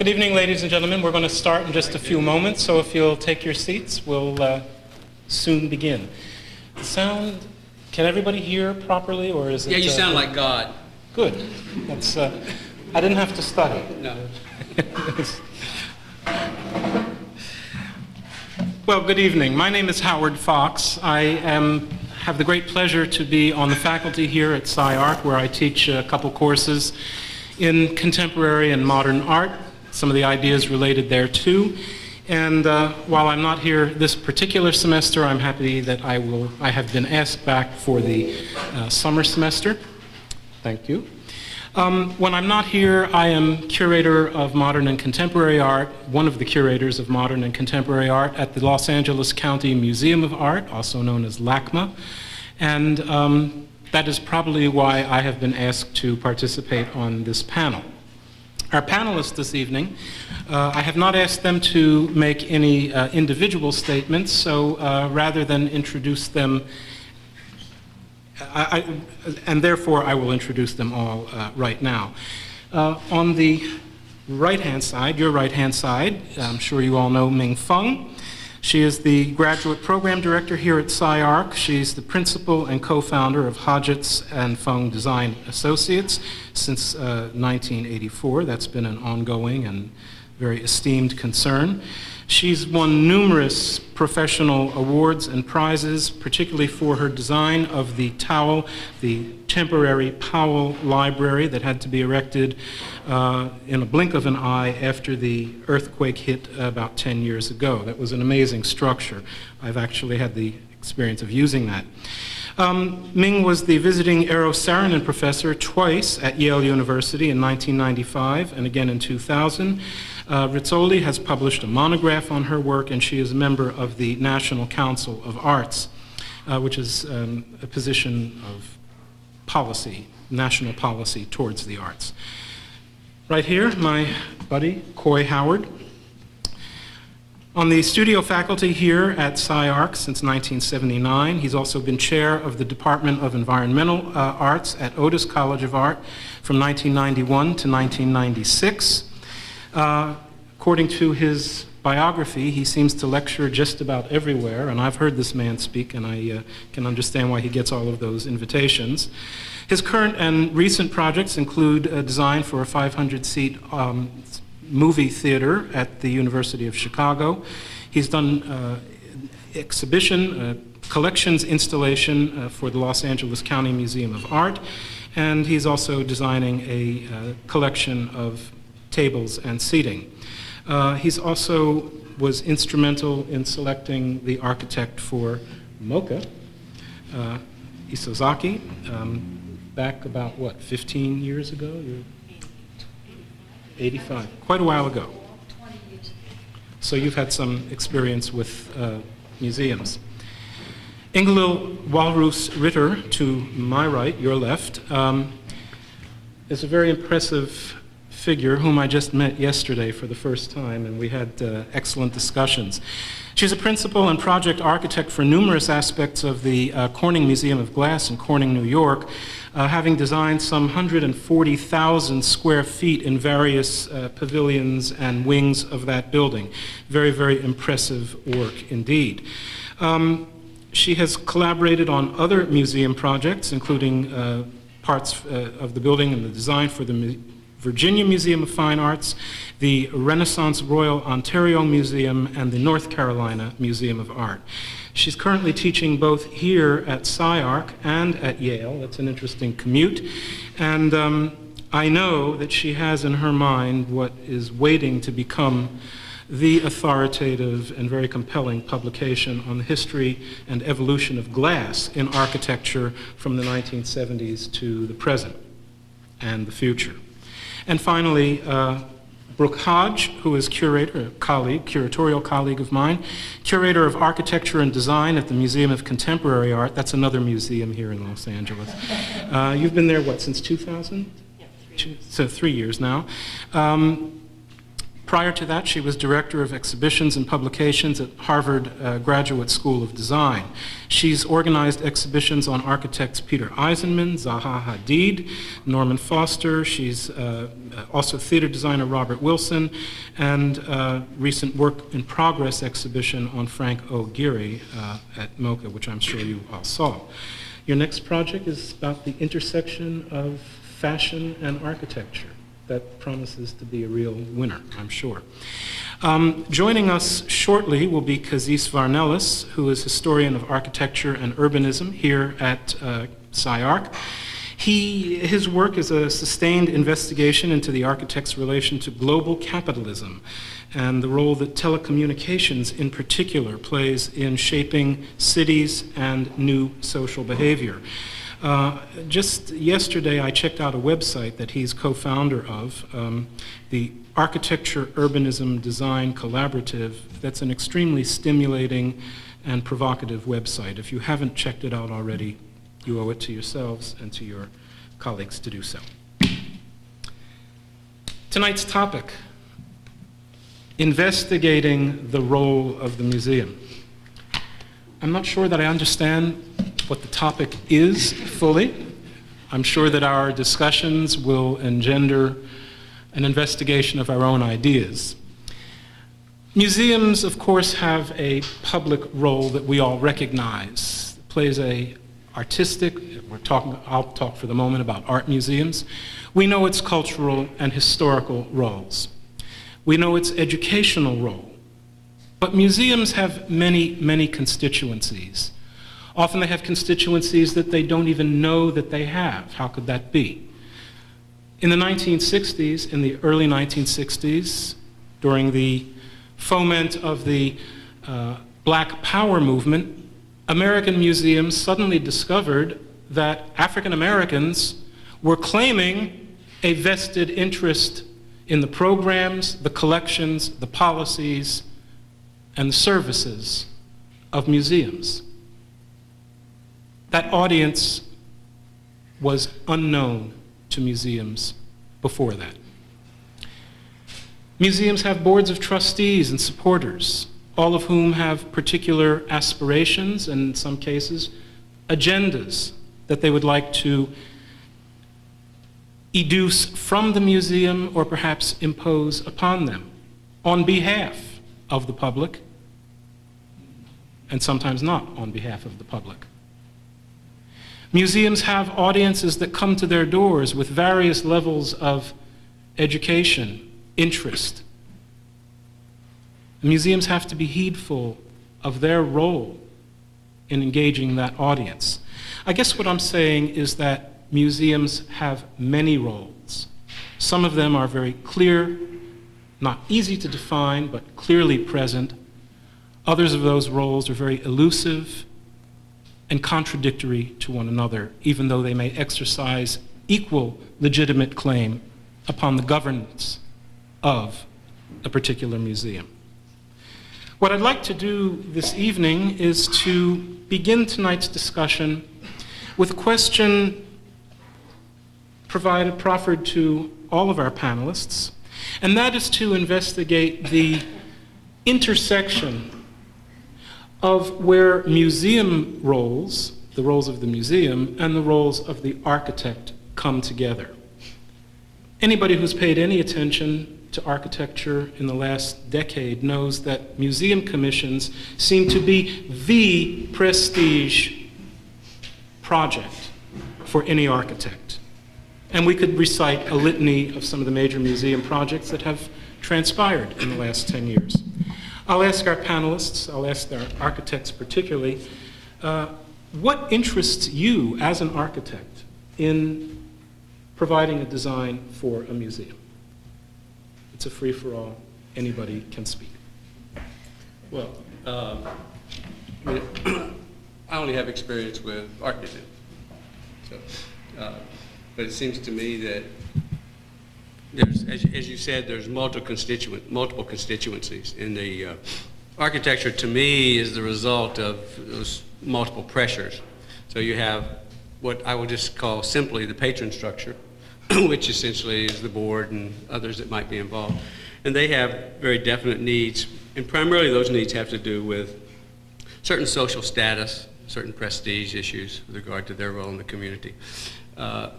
Good evening, ladies and gentlemen. We're going to start in just a few moments, so if you'll take your seats, we'll soon begin. The sound, can everybody hear properly, or is it... Yeah, you sound like God. Good. That's, I didn't have to study. No. Well, good evening. My name is Howard Fox. I have the great pleasure to be on the faculty here at SCI-Arc, where I teach a couple courses in contemporary and modern art, some of the ideas related there too. And while I'm not here this particular semester, I'm happy that I have been asked back for the summer semester. Thank you. When I'm not here, I am curator of modern and contemporary art, one of the curators of modern and contemporary art at the Los Angeles County Museum of Art, also known as LACMA. And that is probably why I have been asked to participate on this panel. Our panelists this evening, I have not asked them to make any individual statements, so rather than introduce them, and therefore I will introduce them all right now. On the right-hand side, your right-hand side, I'm sure you all know Ming Fung. She is the graduate program director here at SCI-Arc. She's the principal and co-founder of Hodgetts and Fung Design Associates since 1984. That's been an ongoing and very esteemed concern. She's won numerous professional awards and prizes, particularly for her design of the Towel, the temporary Powell Library that had to be erected in a blink of an eye after the earthquake hit about 10 years ago. That was an amazing structure. I've actually had the experience of using that. Ming was the visiting Eero Saarinen professor twice at Yale University in 1995 and again in 2000. Rizzoli has published a monograph on her work, and she is a member of the National Council of Arts, which is a position of policy, national policy towards the arts. Right here, my buddy, Coy Howard. On the studio faculty here at SCI-Arc since 1979. He's also been chair of the Department of Environmental Arts at Otis College of Art from 1991 to 1996. According to his biography, he seems to lecture just about everywhere, and I've heard this man speak, and I can understand why he gets all of those invitations. His current and recent projects include a design for a 500-seat movie theater at the University of Chicago. He's done exhibition, collections installation for the Los Angeles County Museum of Art, and he's also designing a collection of tables and seating. He's also was instrumental in selecting the architect for MoCA, Isozaki, back about, what, 15 years ago? 85, quite a while ago. So you've had some experience with museums. Ingalill Wahlroos-Ritter, to my right, your left, is a very impressive figure whom I just met yesterday for the first time, and we had excellent discussions. She's a principal and project architect for numerous aspects of the Corning Museum of Glass in Corning, New York, having designed some 140,000 square feet in various pavilions and wings of that building. Very, very impressive work indeed. She has collaborated on other museum projects, including parts of the building and the design for the Virginia Museum of Fine Arts, the Renaissance Royal Ontario Museum, and the North Carolina Museum of Art. She's currently teaching both here at SCI-Arc and at Yale. That's an interesting commute. And I know that she has in her mind what is waiting to become the authoritative and very compelling publication on the history and evolution of glass in architecture from the 1970s to the present and the future. And finally, Brooke Hodge, who is curatorial colleague of mine, curator of architecture and design at the Museum of Contemporary Art. That's another museum here in Los Angeles. You've been there, what, since 2000? Yeah, 3 years. So 3 years now. Prior to that, she was Director of Exhibitions and Publications at Harvard Graduate School of Design. She's organized exhibitions on architects Peter Eisenman, Zaha Hadid, Norman Foster. She's also theater designer Robert Wilson, and recent work in progress exhibition on Frank O. Gehry at MoCA, which I'm sure you all saw. Your next project is about the intersection of fashion and architecture. That promises to be a real winner, I'm sure. Joining us shortly will be Kazis Varnelis, who is historian of architecture and urbanism here at SCI-Arc. His work is a sustained investigation into the architect's relation to global capitalism and the role that telecommunications in particular plays in shaping cities and new social behavior. Just yesterday, I checked out a website that he's co-founder of, the Architecture Urbanism Design Collaborative. That's an extremely stimulating and provocative website. If you haven't checked it out already, you owe it to yourselves and to your colleagues to do so. Tonight's topic, investigating the role of the museum. I'm not sure that I understand what the topic is fully. I'm sure that our discussions will engender an investigation of our own ideas. Museums, of course, have a public role that we all recognize. It plays a artistic, I'll talk for the moment about art museums. We know its cultural and historical roles. We know its educational role. But museums have many, many constituencies. Often they have constituencies that they don't even know that they have. How could that be? In the 1960s, in the early 1960s, during the foment of the Black Power movement, American museums suddenly discovered that African Americans were claiming a vested interest in the programs, the collections, the policies, and the services of museums. That audience was unknown to museums before that. Museums have boards of trustees and supporters, all of whom have particular aspirations and, in some cases, agendas that they would like to educe from the museum or perhaps impose upon them on behalf of the public, and sometimes not on behalf of the public. Museums have audiences that come to their doors with various levels of education, interest. Museums have to be heedful of their role in engaging that audience. I guess what I'm saying is that museums have many roles. Some of them are very clear, not easy to define, but clearly present. Others of those roles are very elusive and contradictory to one another, even though they may exercise equal legitimate claim upon the governance of a particular museum. What I'd like to do this evening is to begin tonight's discussion with a question proffered to all of our panelists, and that is to investigate the intersection of where museum roles, the roles of the museum, and the roles of the architect come together. Anybody who's paid any attention to architecture in the last decade knows that museum commissions seem to be the prestige project for any architect. And we could recite a litany of some of the major museum projects that have transpired in the last 10 years. I'll ask our panelists, I'll ask our architects particularly, what interests you as an architect in providing a design for a museum? It's a free-for-all, anybody can speak. Well, I only have experience with art museum, so, but it seems to me that there's, as you said, there's multiple constituencies, and the architecture to me is the result of those multiple pressures. So you have what I will just call simply the patron structure, which essentially is the board and others that might be involved. And they have very definite needs, and primarily those needs have to do with certain social status, certain prestige issues with regard to their role in the community.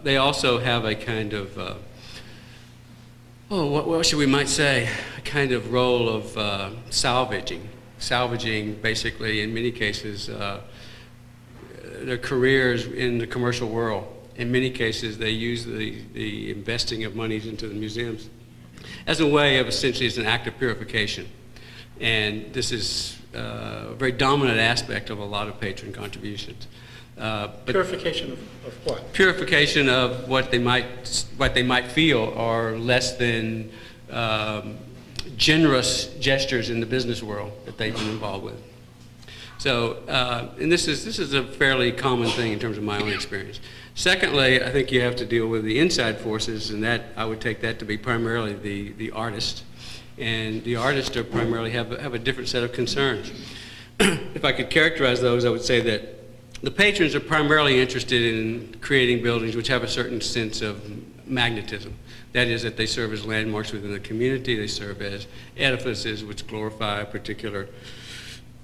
They also have a kind of, what should we might say, a kind of role of salvaging basically in many cases their careers in the commercial world. In many cases they use the investing of monies into the museums as a way of essentially as an act of purification. And this is a very dominant aspect of a lot of patron contributions. Purification of what? Purification of what they might feel are less than generous gestures in the business world that they've been involved with. So, and this is a fairly common thing in terms of my own experience. Secondly, I think you have to deal with the inside forces, and that I would take that to be primarily the artist. And the artists are primarily have a different set of concerns. If I could characterize those, I would say that the patrons are primarily interested in creating buildings which have a certain sense of magnetism. That is, that they serve as landmarks within the community, they serve as edifices which glorify a particular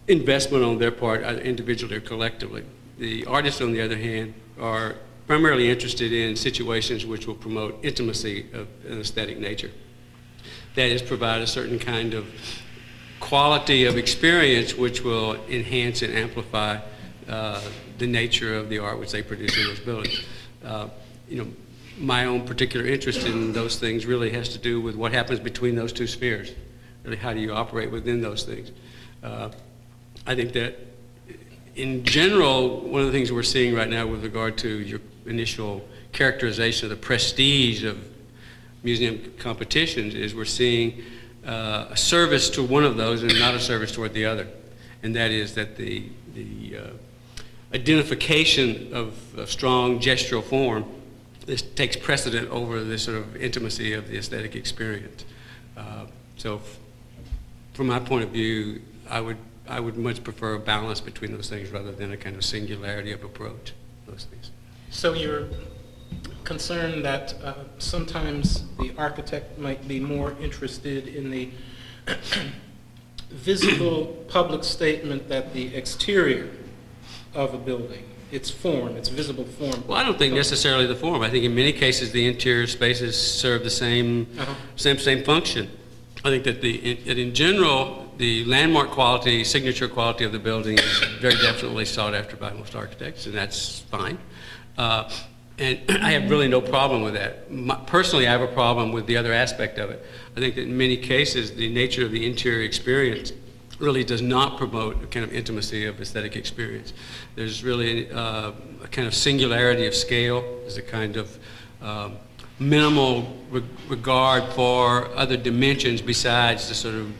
investment on their part, either individually or collectively. The artists, on the other hand, are primarily interested in situations which will promote intimacy of an aesthetic nature. That is, provide a certain kind of quality of experience which will enhance and amplify the nature of the art which they produce in those buildings. My own particular interest in those things really has to do with what happens between those two spheres. Really, how do you operate within those things? I think that in general, one of the things we're seeing right now with regard to your initial characterization of the prestige of museum competitions is we're seeing a service to one of those and not a service toward the other. And that is that the identification of a strong gestural form, this takes precedent over this sort of intimacy of the aesthetic experience. So from my point of view, I would much prefer a balance between those things rather than a kind of singularity of approach, those things. So you're concerned that sometimes the architect might be more interested in the visible public statement that the exterior of a building, its form, its visible form. Well, I don't think necessarily the form. I think in many cases the interior spaces serve the same function. I think that in general, the landmark quality, signature quality of the building is very definitely sought after by most architects, and that's fine. And I have really no problem with that. Personally, I have a problem with the other aspect of it. I think that in many cases, the nature of the interior experience really does not promote a kind of intimacy of aesthetic experience. There's really a kind of singularity of scale. There's a kind of minimal regard for other dimensions besides the sort of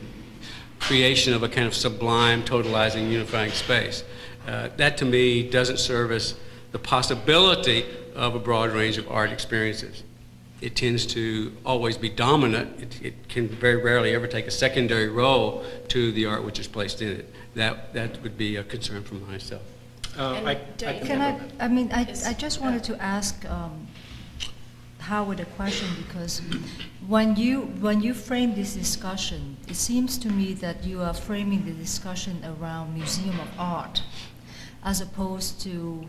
creation of a kind of sublime, totalizing, unifying space. That to me doesn't service the possibility of a broad range of art experiences. It tends to always be dominant. It can very rarely ever take a secondary role to the art which is placed in it. That would be a concern for myself. I just wanted to ask Howard a question, because when you frame this discussion, it seems to me that you are framing the discussion around museum of art as opposed to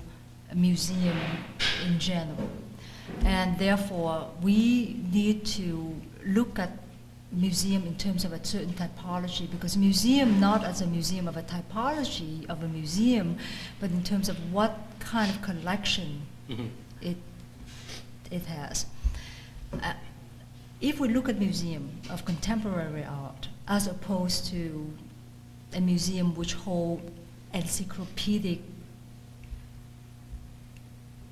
a museum in general. And therefore, we need to look at museum in terms of a certain typology, because museum not as a museum of a typology of a museum, but in terms of what kind of collection it has. If we look at museum of contemporary art as opposed to a museum which holds encyclopedic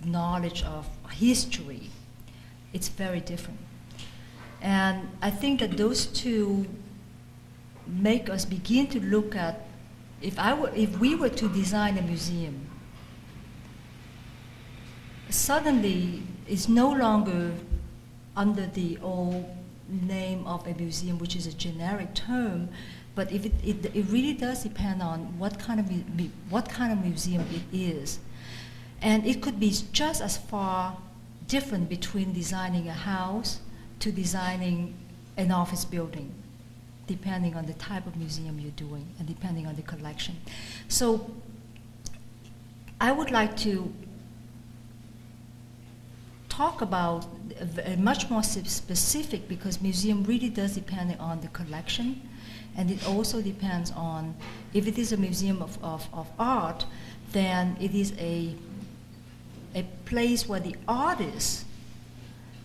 knowledge of history, it's very different. And I think that those two make us begin to look at, if we were to design a museum, suddenly it's no longer under the old name of a museum, which is a generic term, but if it really does depend on what kind of museum it is. And it could be just as far different between designing a house to designing an office building. depending on the type of museum you're doing and depending on the collection. So I would like to talk about much more specific, because museum really does depend on the collection, and it also depends on, if it is a museum of art, then it is a place where the artist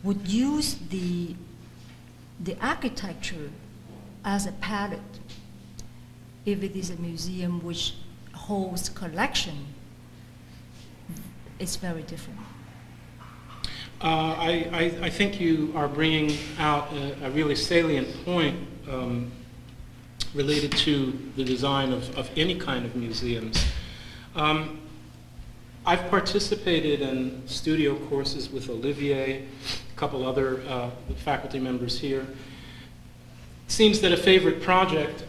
would use the architecture as a palette. If it is a museum which holds collection, it's very different. I think you are bringing out a really salient point related to the design of any kind of museums. I've participated in studio courses with Olivier, a couple other faculty members here. It seems that a favorite project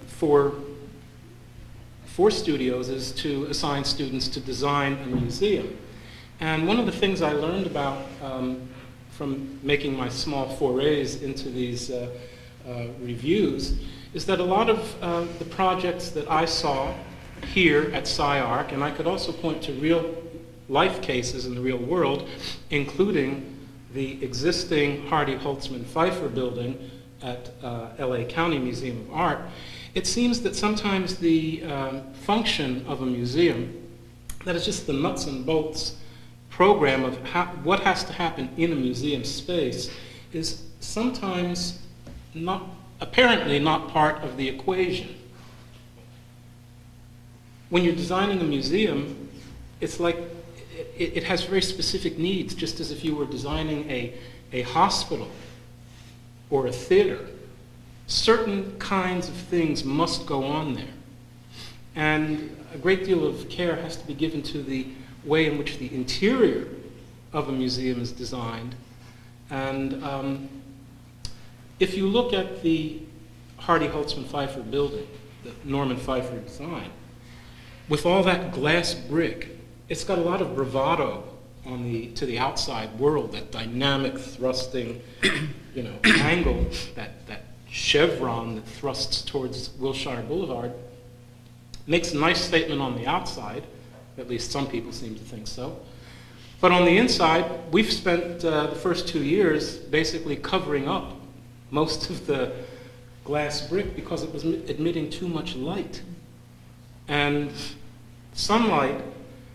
for studios is to assign students to design a museum. And one of the things I learned about from making my small forays into these reviews is that a lot of the projects that I saw here at SCI-Arc, and I could also point to real life cases in the real world, including the existing Hardy Holtzman Pfeiffer building at LA County Museum of Art, it seems that sometimes the function of a museum, that is just the nuts and bolts program of what has to happen in a museum space, is sometimes apparently not part of the equation. When you're designing a museum, it's like it has very specific needs, just as if you were designing a hospital or a theater. Certain kinds of things must go on there. And a great deal of care has to be given to the way in which the interior of a museum is designed. And if you look at the Hardy Holtzman Pfeiffer building, the Norman Pfeiffer design, with all that glass brick, it's got a lot of bravado to the outside world, that dynamic thrusting, angle, that chevron that thrusts towards Wilshire Boulevard. Makes a nice statement on the outside, at least some people seem to think so. But on the inside, we've spent the first 2 years basically covering up most of the glass brick because it was admitting too much light. And sunlight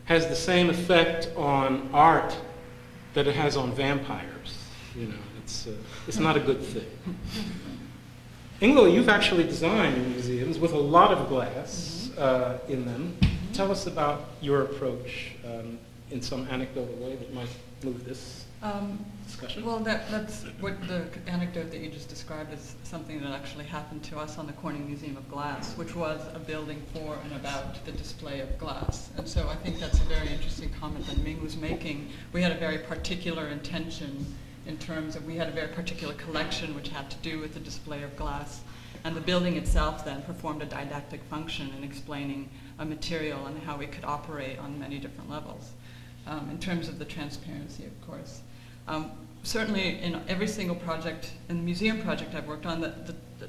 has the same effect on art that it has on vampires. It's not a good thing. Ingalill, you've actually designed museums with a lot of glass in them. Tell us about your approach in some anecdotal way that might move this discussion. Well, that's what the anecdote that you just described is something that actually happened to us on the Corning Museum of Glass, which was a building for and about the display of glass. And so I think that's a very interesting comment that Ming was making. We had a very particular intention in terms of, we had a very particular collection which had to do with the display of glass. And the building itself then performed a didactic function in explaining a material and how it could operate on many different levels. In terms of the transparency, of course. Certainly in every single project, in the museum project I've worked on,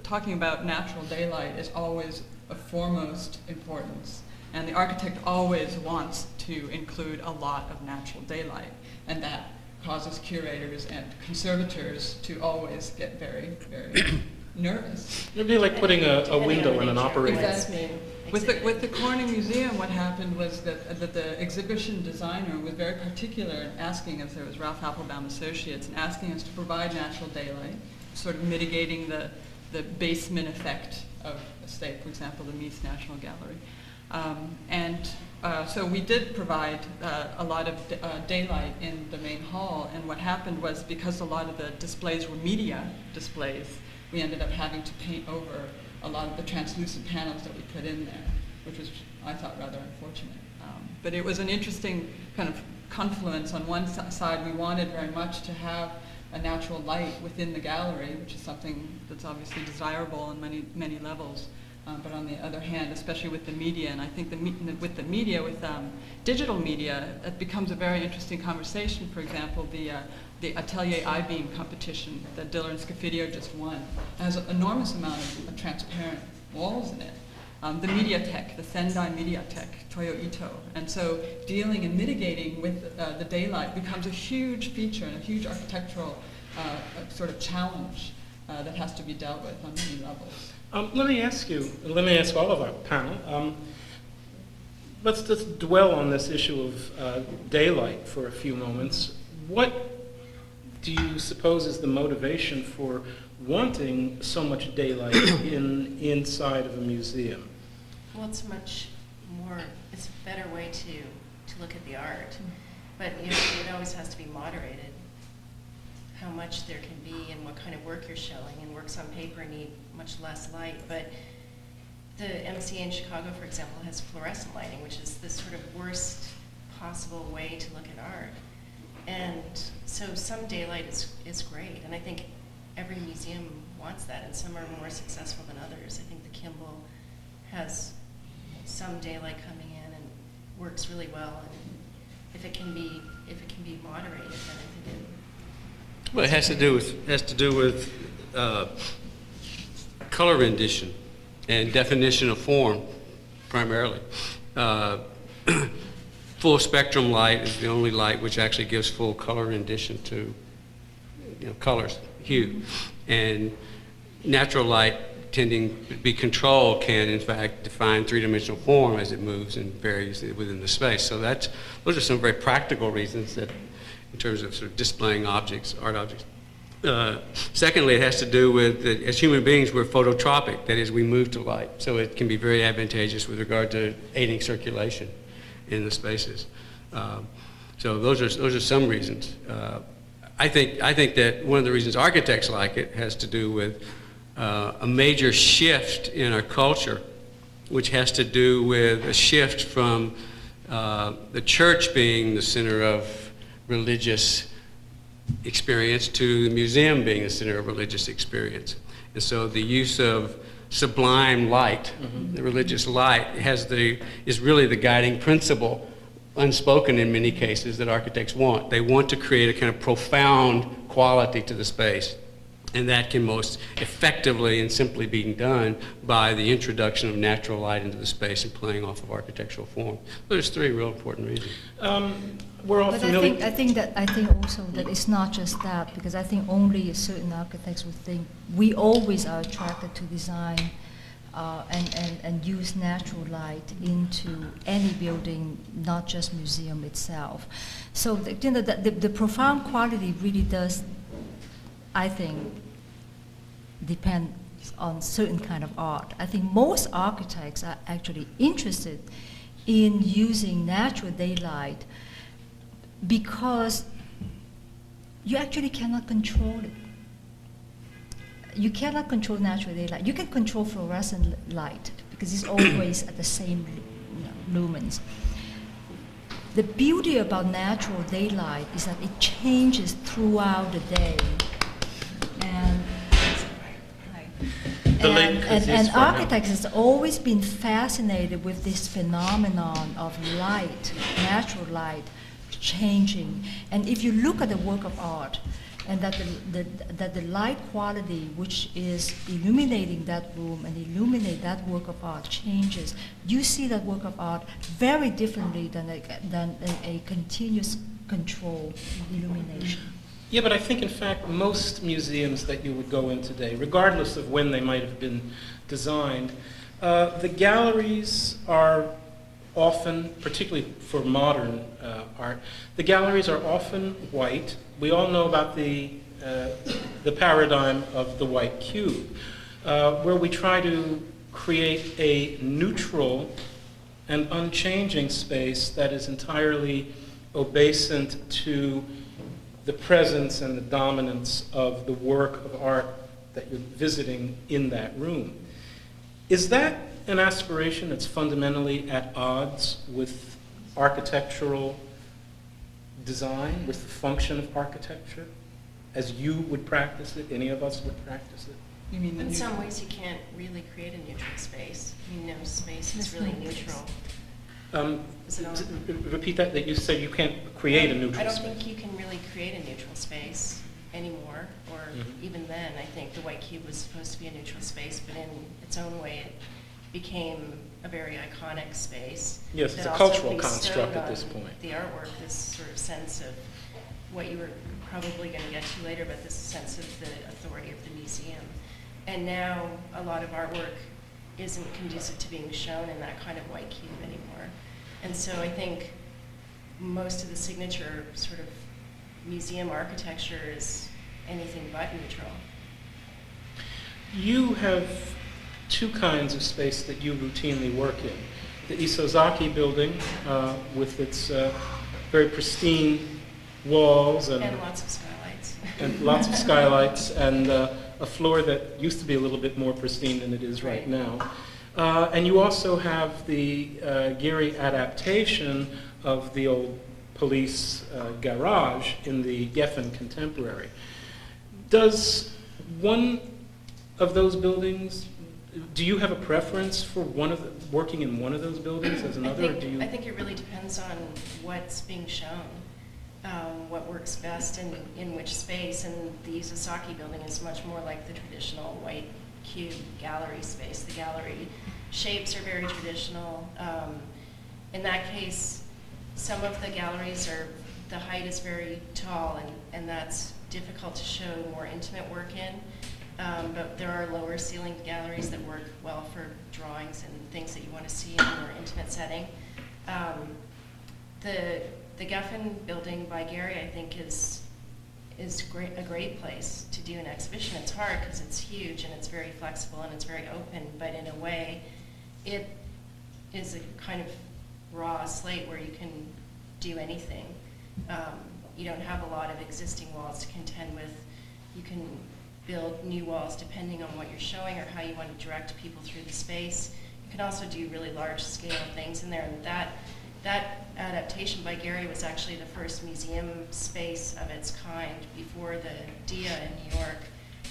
talking about natural daylight is always of foremost importance. And the architect always wants to include a lot of natural daylight. And that causes curators and conservators to always get very, very nervous. It'd be like putting a window in an operating room. Exactly. With the Corning Museum, what happened was that the exhibition designer was very particular in asking us, there was Ralph Applebaum Associates, and asking us to provide natural daylight, sort of mitigating the basement effect of, say, for example, the Mies National Gallery. So we did provide a lot of daylight in the main hall, and what happened was, because a lot of the displays were media displays, we ended up having to paint over a lot of the translucent panels that we put in there, which was, I thought, rather unfortunate. But it was an interesting kind of confluence. On one side, we wanted very much to have a natural light within the gallery, which is something that's obviously desirable on many, many levels. But on the other hand, especially with the media, and I think with the media, with digital media, it becomes a very interesting conversation. For example, the Atelier I-beam competition that Diller and Scafidio just won has an enormous amount of transparent walls in it. The MediaTek, the Sendai MediaTek, Toyo Ito. And so dealing and mitigating with the daylight becomes a huge feature and a huge architectural sort of challenge that has to be dealt with on many levels. Let me ask all of our panel, let's just dwell on this issue of daylight for a few moments. What do you suppose is the motivation for wanting so much daylight inside of a museum? Well, it's much more, it's a better way to look at the art. But you know, it always has to be moderated. How much there can be and what kind of work you're showing, and works on paper need much less light. But the MCA in Chicago, for example, has fluorescent lighting, which is the sort of worst possible way to look at art. And so some daylight is great, and I think every museum wants that, and some are more successful than others. I think the Kimball has some daylight coming in and works really well, and if it can be moderated, then I think it. Well, it has to do with color rendition and definition of form, primarily. Full spectrum light is the only light which actually gives full color rendition to, you know, colors, hue, and natural light tending to be controlled can in fact define three-dimensional form as it moves and varies within the space. So those are some very practical reasons that, in terms of sort of displaying objects, art objects. Secondly, it has to do with that as human beings we're phototropic, that is, we move to light, so it can be very advantageous with regard to aiding circulation in the spaces. So those are some reasons. I think that one of the reasons architects like it has to do with a major shift in our culture, which has to do with a shift from the church being the center of religious experience to the museum being the center of religious experience. And so the use of sublime light, the religious light, is really the guiding principle, unspoken in many cases, that architects want. They want to create a kind of profound quality to the space, and that can most effectively and simply be done by the introduction of natural light into the space and playing off of architectural form. There's three real important reasons. We're all But familiar. I think also that it's not just that, because I think only certain architects would think we always are attracted to design and use natural light into any building, not just museum itself. So the profound quality really does, I think, depend on certain kind of art. I think most architects are actually interested in using natural daylight because you actually cannot control it. You cannot control natural daylight. You can control fluorescent light because it's always at the same lumens. The beauty about natural daylight is that it changes throughout the day. And architects has always been fascinated with this phenomenon of light, natural light, changing. And if you look at the work of art, and that the light quality which is illuminating that room and illuminate that work of art changes, you see that work of art very differently than a continuous control illumination. Yeah, but I think, in fact, most museums that you would go in today, regardless of when they might have been designed, the galleries are often, particularly for modern art, the galleries are often white. We all know about the paradigm of the white cube, where we try to create a neutral and unchanging space that is entirely obeisant to the presence and the dominance of the work of art that you're visiting in that room. Is that an aspiration that's fundamentally at odds with architectural design, with the function of architecture, as you would practice it, any of us would practice it? You mean In some ways, you can't really create a neutral space. I mean, no space is really neutral. Is it on? Repeat that you said you can't create a neutral I don't space. think you can really create a neutral space anymore, or even then, I think the white cube was supposed to be a neutral space, but in its own way, it became a very iconic space. Yes, it's that a also cultural construct bestowed at this on point. the artwork, this sort of sense of what you were probably going to get to later, but this sense of the authority of the museum. And now a lot of artwork isn't conducive to being shown in that kind of white cube anymore. And so I think most of the signature sort of museum architecture is anything but neutral. You have two kinds of space that you routinely work in. The Isozaki building with its very pristine walls And lots of skylights. and lots of skylights and a floor that used to be a little bit more pristine than it is right now. And you also have the Gehry adaptation of the old police garage in the Geffen Contemporary. Does one of those buildings, do you have a preference for working in one of those buildings as another? I think it really depends on what's being shown, what works best in which space. And the Isozaki building is much more like the traditional white cube gallery space. The gallery shapes are very traditional. In that case, some of the galleries the height is very tall, and that's difficult to show more intimate work in. But there are lower ceilinged galleries that work well for drawings and things that you want to see in a more intimate setting. The Geffen building by Gehry, I think, is a great place to do an exhibition. It's hard because it's huge and it's very flexible and it's very open, but in a way, it is a kind of raw slate where you can do anything. You don't have a lot of existing walls to contend with. You can build new walls depending on what you're showing or how you want to direct people through the space. You can also do really large scale things in there, and that adaptation by Gehry was actually the first museum space of its kind before the DIA in New York,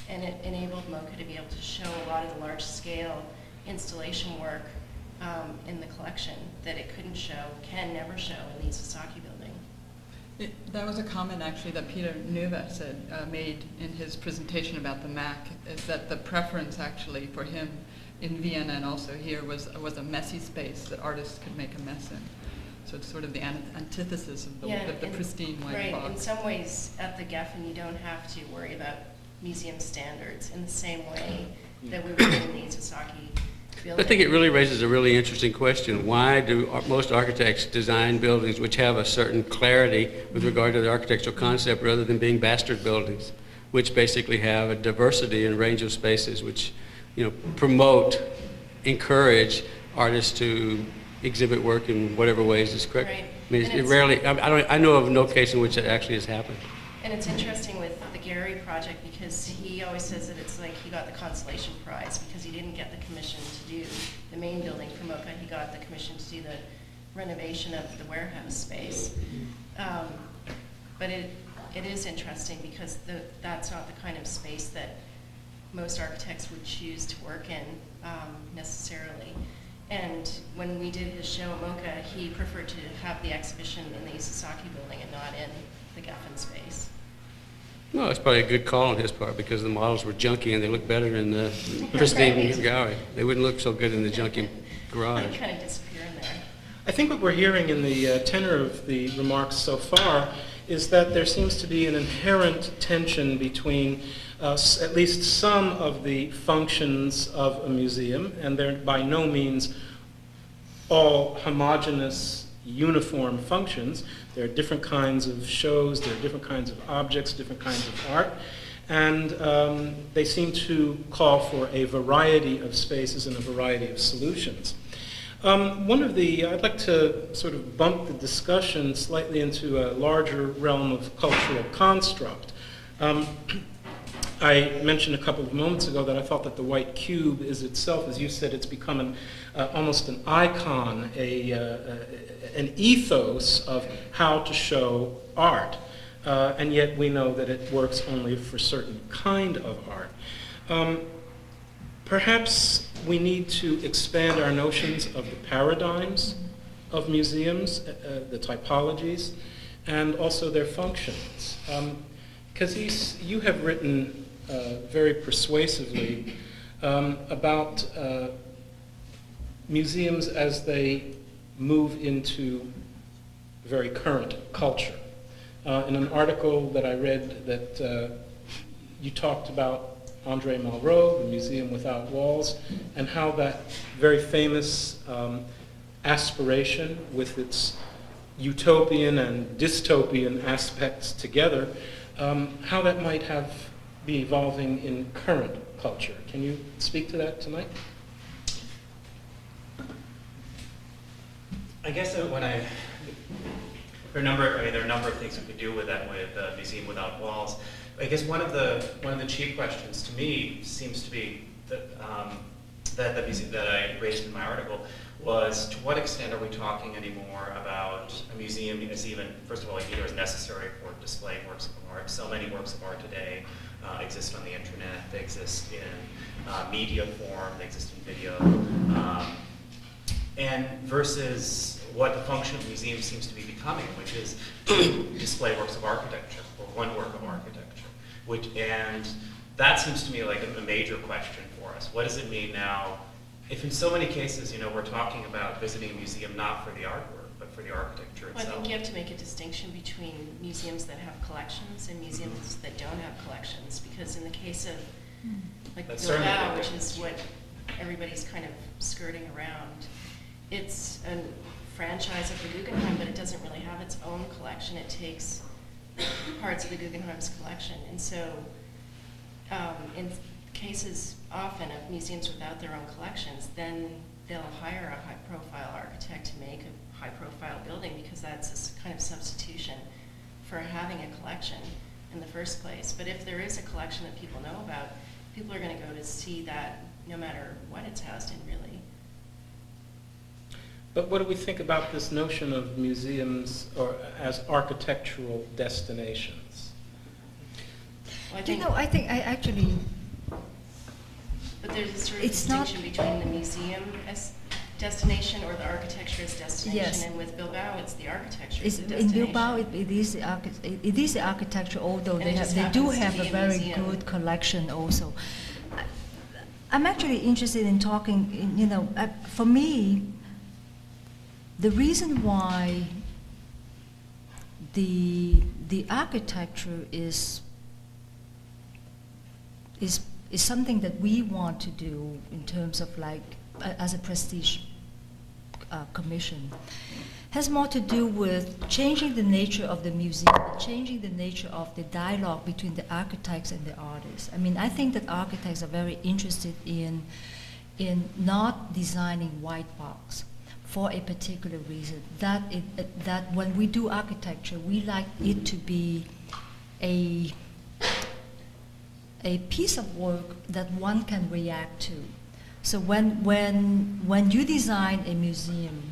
and it enabled MoCA to be able to show a lot of the large scale installation work in the collection that it can never show in the Isozaki building. That was a comment actually that Peter Neuwirth made in his presentation about the MAC, is that the preference actually for him in Vienna and also here was a messy space that artists could make a mess in. So it's sort of the antithesis of the pristine white box. Right, in some ways at the Geffen you don't have to worry about museum standards in the same way that we would in the Isozaki building. I think it really raises a really interesting question. Why do most architects design buildings which have a certain clarity with regard to the architectural concept rather than being bastard buildings, which basically have a diversity and range of spaces which, promote, encourage artists to exhibit work in whatever ways is correct? Right. I mean, it rarely, I know of no case in which it actually has happened. And it's interesting with the Gehry project because he always says that it's like he got the consolation prize because he didn't get the commission to do the main building for MoCA. He got the commission to do the renovation of the warehouse space. But it is interesting because that's not the kind of space that most architects would choose to work in necessarily. And when we did his show at MoCA, he preferred to have the exhibition in the Isozaki building and not in the Geffen space. No, it's probably a good call on his part because the models were junky and they look better in the pristine gallery. They wouldn't look so good in the junky garage. They kind of disappear in there. I think what we're hearing in the tenor of the remarks so far is that there seems to be an inherent tension between at least some of the functions of a museum, and they're by no means all homogeneous, uniform functions. There are different kinds of shows, there are different kinds of objects, different kinds of art, and they seem to call for a variety of spaces and a variety of solutions. I'd like to sort of bump the discussion slightly into a larger realm of cultural construct. I mentioned a couple of moments ago that I thought that the white cube is itself, as you said, it's become almost an icon, an ethos of how to show art. And yet we know that it works only for certain kind of art. Perhaps we need to expand our notions of the paradigms of museums, the typologies, and also their functions. Because you have written very persuasively about museums as they move into very current culture. In an article that I read that you talked about Andre Malraux, the Museum Without Walls, and how that very famous aspiration with its utopian and dystopian aspects together, how that might be evolving in current culture. Can you speak to that tonight? I guess there are a number of things we could do with that, with Museum Without Walls. I guess one of the chief questions to me seems to be that I raised in my article was, to what extent are we talking anymore about a museum as even, first of all, either as necessary for displaying works of art? So many works of art today exist on the internet, they exist in media form, they exist in video, and versus what the function of museums seems to be becoming, which is to display works of architecture, or one work of architecture. And that seems to me like a major question for us. What does it mean now, if in so many cases, we're talking about visiting a museum not for the artwork, but for the architecture itself? Well, I think you have to make a distinction between museums that have collections and museums that don't have collections, because in the case of like Bilbao, which is what everybody's kind of skirting around, it's a franchise of the Guggenheim, but it doesn't really have its own collection. It takes parts of the Guggenheim's collection. And so in cases often of museums without their own collections, then they'll hire a high-profile architect to make a high-profile building, because that's a kind of substitution for having a collection in the first place. But if there is a collection that people know about, people are going to go to see that no matter what it's housed in, really. But what do we think about this notion of museums or as architectural destinations? Well, I think I actually, but there's a sort of It's not- distinction between the museum as destination or the architecture as destination. Yes. And with Bilbao, it's the architecture it's, as the in destination. Bilbao it is the architecture, although And it just they do happens to have be a a very museum. good collection also. I'm actually interested in talking, for me, the reason why the architecture is something that we want to do in terms of like as a prestige commission has more to do with changing the nature of the museum, changing the nature of the dialogue between the architects and the artists. I mean, I think that architects are very interested in not designing white box for a particular reason. That when we do architecture, we like it to be a piece of work that one can react to. So when you design a museum,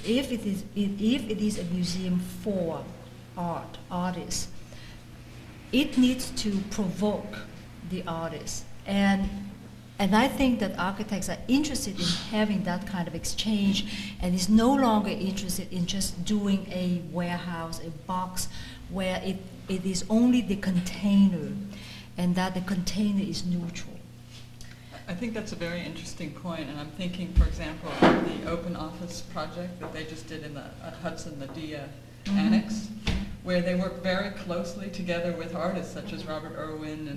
if it is a museum for artists, it needs to provoke the artist. And I think that architects are interested in having that kind of exchange, and is no longer interested in just doing a warehouse, a box, where it is only the container, and that the container is neutral. I think that's a very interesting point, and I'm thinking, for example, of the open office project that they just did at Hudson, the DIA Annex, where they work very closely together with artists such as Robert Irwin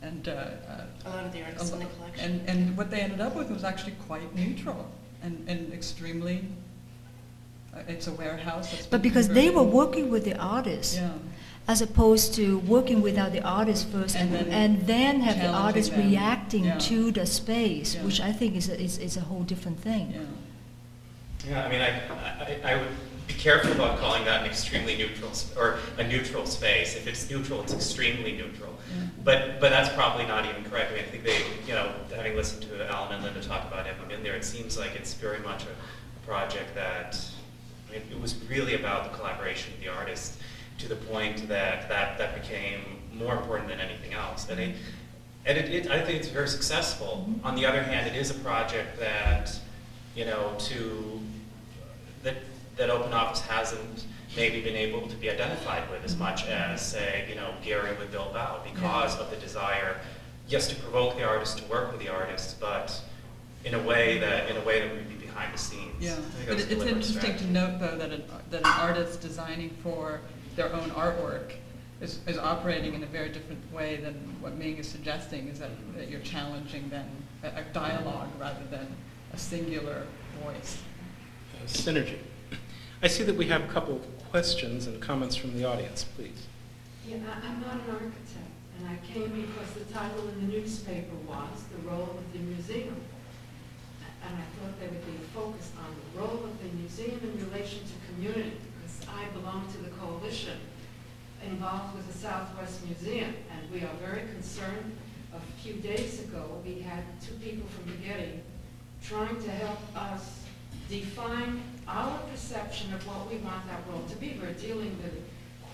and A lot of the artists in the collection. and what they ended up with was actually quite neutral and extremely. It's a warehouse. That's But been because they were converted. working with the artists, Yeah. as opposed to working without the artist first, And and then then have the challenging artist them. reacting Yeah. to the space, Yeah. which I think is a whole different thing. Yeah. Yeah, I mean, I would be careful about calling that an extremely neutral, or a neutral space. If it's neutral, it's extremely neutral. Yeah. But that's probably not even correct. I mean, I think they, having listened to Alan and Linda talk about having been there, it seems like it's very much a project that, I mean, it was really about the collaboration of the artists, to the point that became more important than anything else. And I think it's very successful. On the other hand, it is a project that, that Open Office hasn't maybe been able to be identified with as much as, say, Gary with Bilbao, because of the desire, yes, to provoke the artists, to work with the artists, but in a way that would be behind the scenes. Yeah, I think but that's a it's deliberate interesting to strategy. note, though, that an artist designing for their own artwork is operating in a very different way than what Ming is suggesting, is that you're challenging then a dialogue rather than a singular voice. Synergy. I see that we have a couple of questions and comments from the audience, please. Yeah, I'm not an architect, and I came because the title in the newspaper was The Role of the Museum. And I thought there would be a focus on the role of the museum in relation to community, because I belong to the coalition involved with the Southwest Museum, and we are very concerned. A few days ago, we had two people from the Getty trying to help us define our perception of what we want that role to be. We're dealing with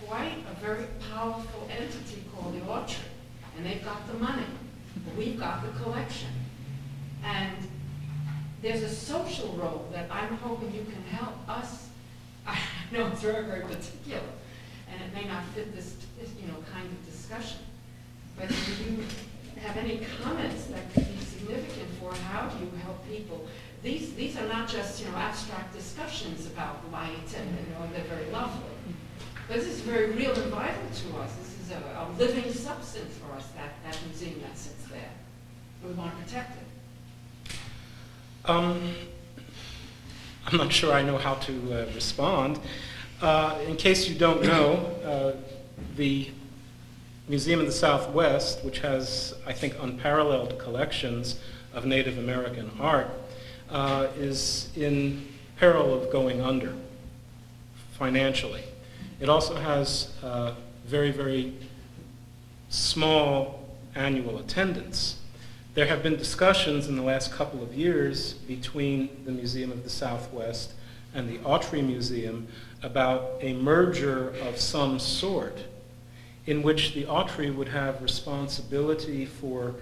quite a very powerful entity called the Orchard, and they've got the money. We've got the collection. And there's a social role that I'm hoping you can help us. I know it's very, very particular, and it may not fit this kind of discussion. But do you have any comments that could be significant for how do you help people? These are not just abstract discussions about light, and they're very lovely. But this is very real and vital to us. This is a living substance for us, that museum that sits there. We want to protect it. I'm not sure I know how to respond. In case you don't know, the Museum of the Southwest, which has, I think, unparalleled collections of Native American art, is in peril of going under financially. It also has very, very small annual attendance. There have been discussions in the last couple of years between the Museum of the Southwest and the Autry Museum about a merger of some sort in which the Autry would have responsibility for,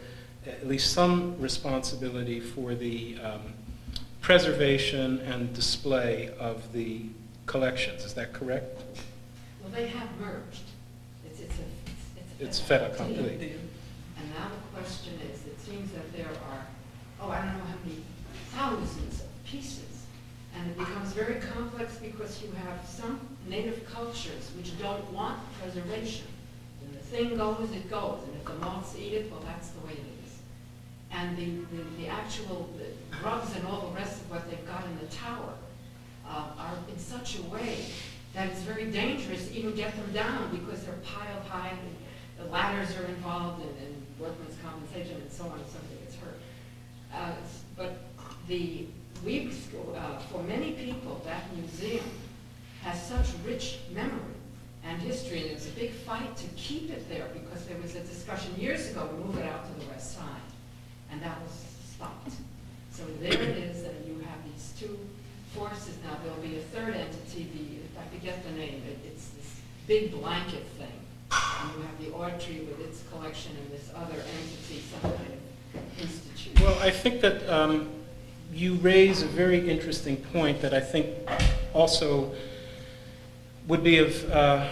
at least some responsibility for the preservation and display of the collections. Is that correct? Well, they have merged. It's fait accompli. And now the question is, it seems that there are, I don't know how many thousands of pieces. And it becomes very complex because you have some native cultures which don't want preservation. When the thing goes, it goes. And if the moths eat it, well, that's the way it is. And the actual rugs and all the rest of what they've got in the tower are in such a way that it's very dangerous to even get them down because they're piled high and the ladders are involved in workman's compensation and so on if somebody gets hurt. But for many people, that museum has such rich memory and history, and there was a big fight to keep it there because there was a discussion years ago to move it out to the west side, and that was stopped. So there it is, and you have these two forces now. There'll be a third entity, if I forget the name, it's this big blanket thing. And you have the Autry with its collection and this other entity, some kind of institution. Well, I think that you raise a very interesting point that I think also would be of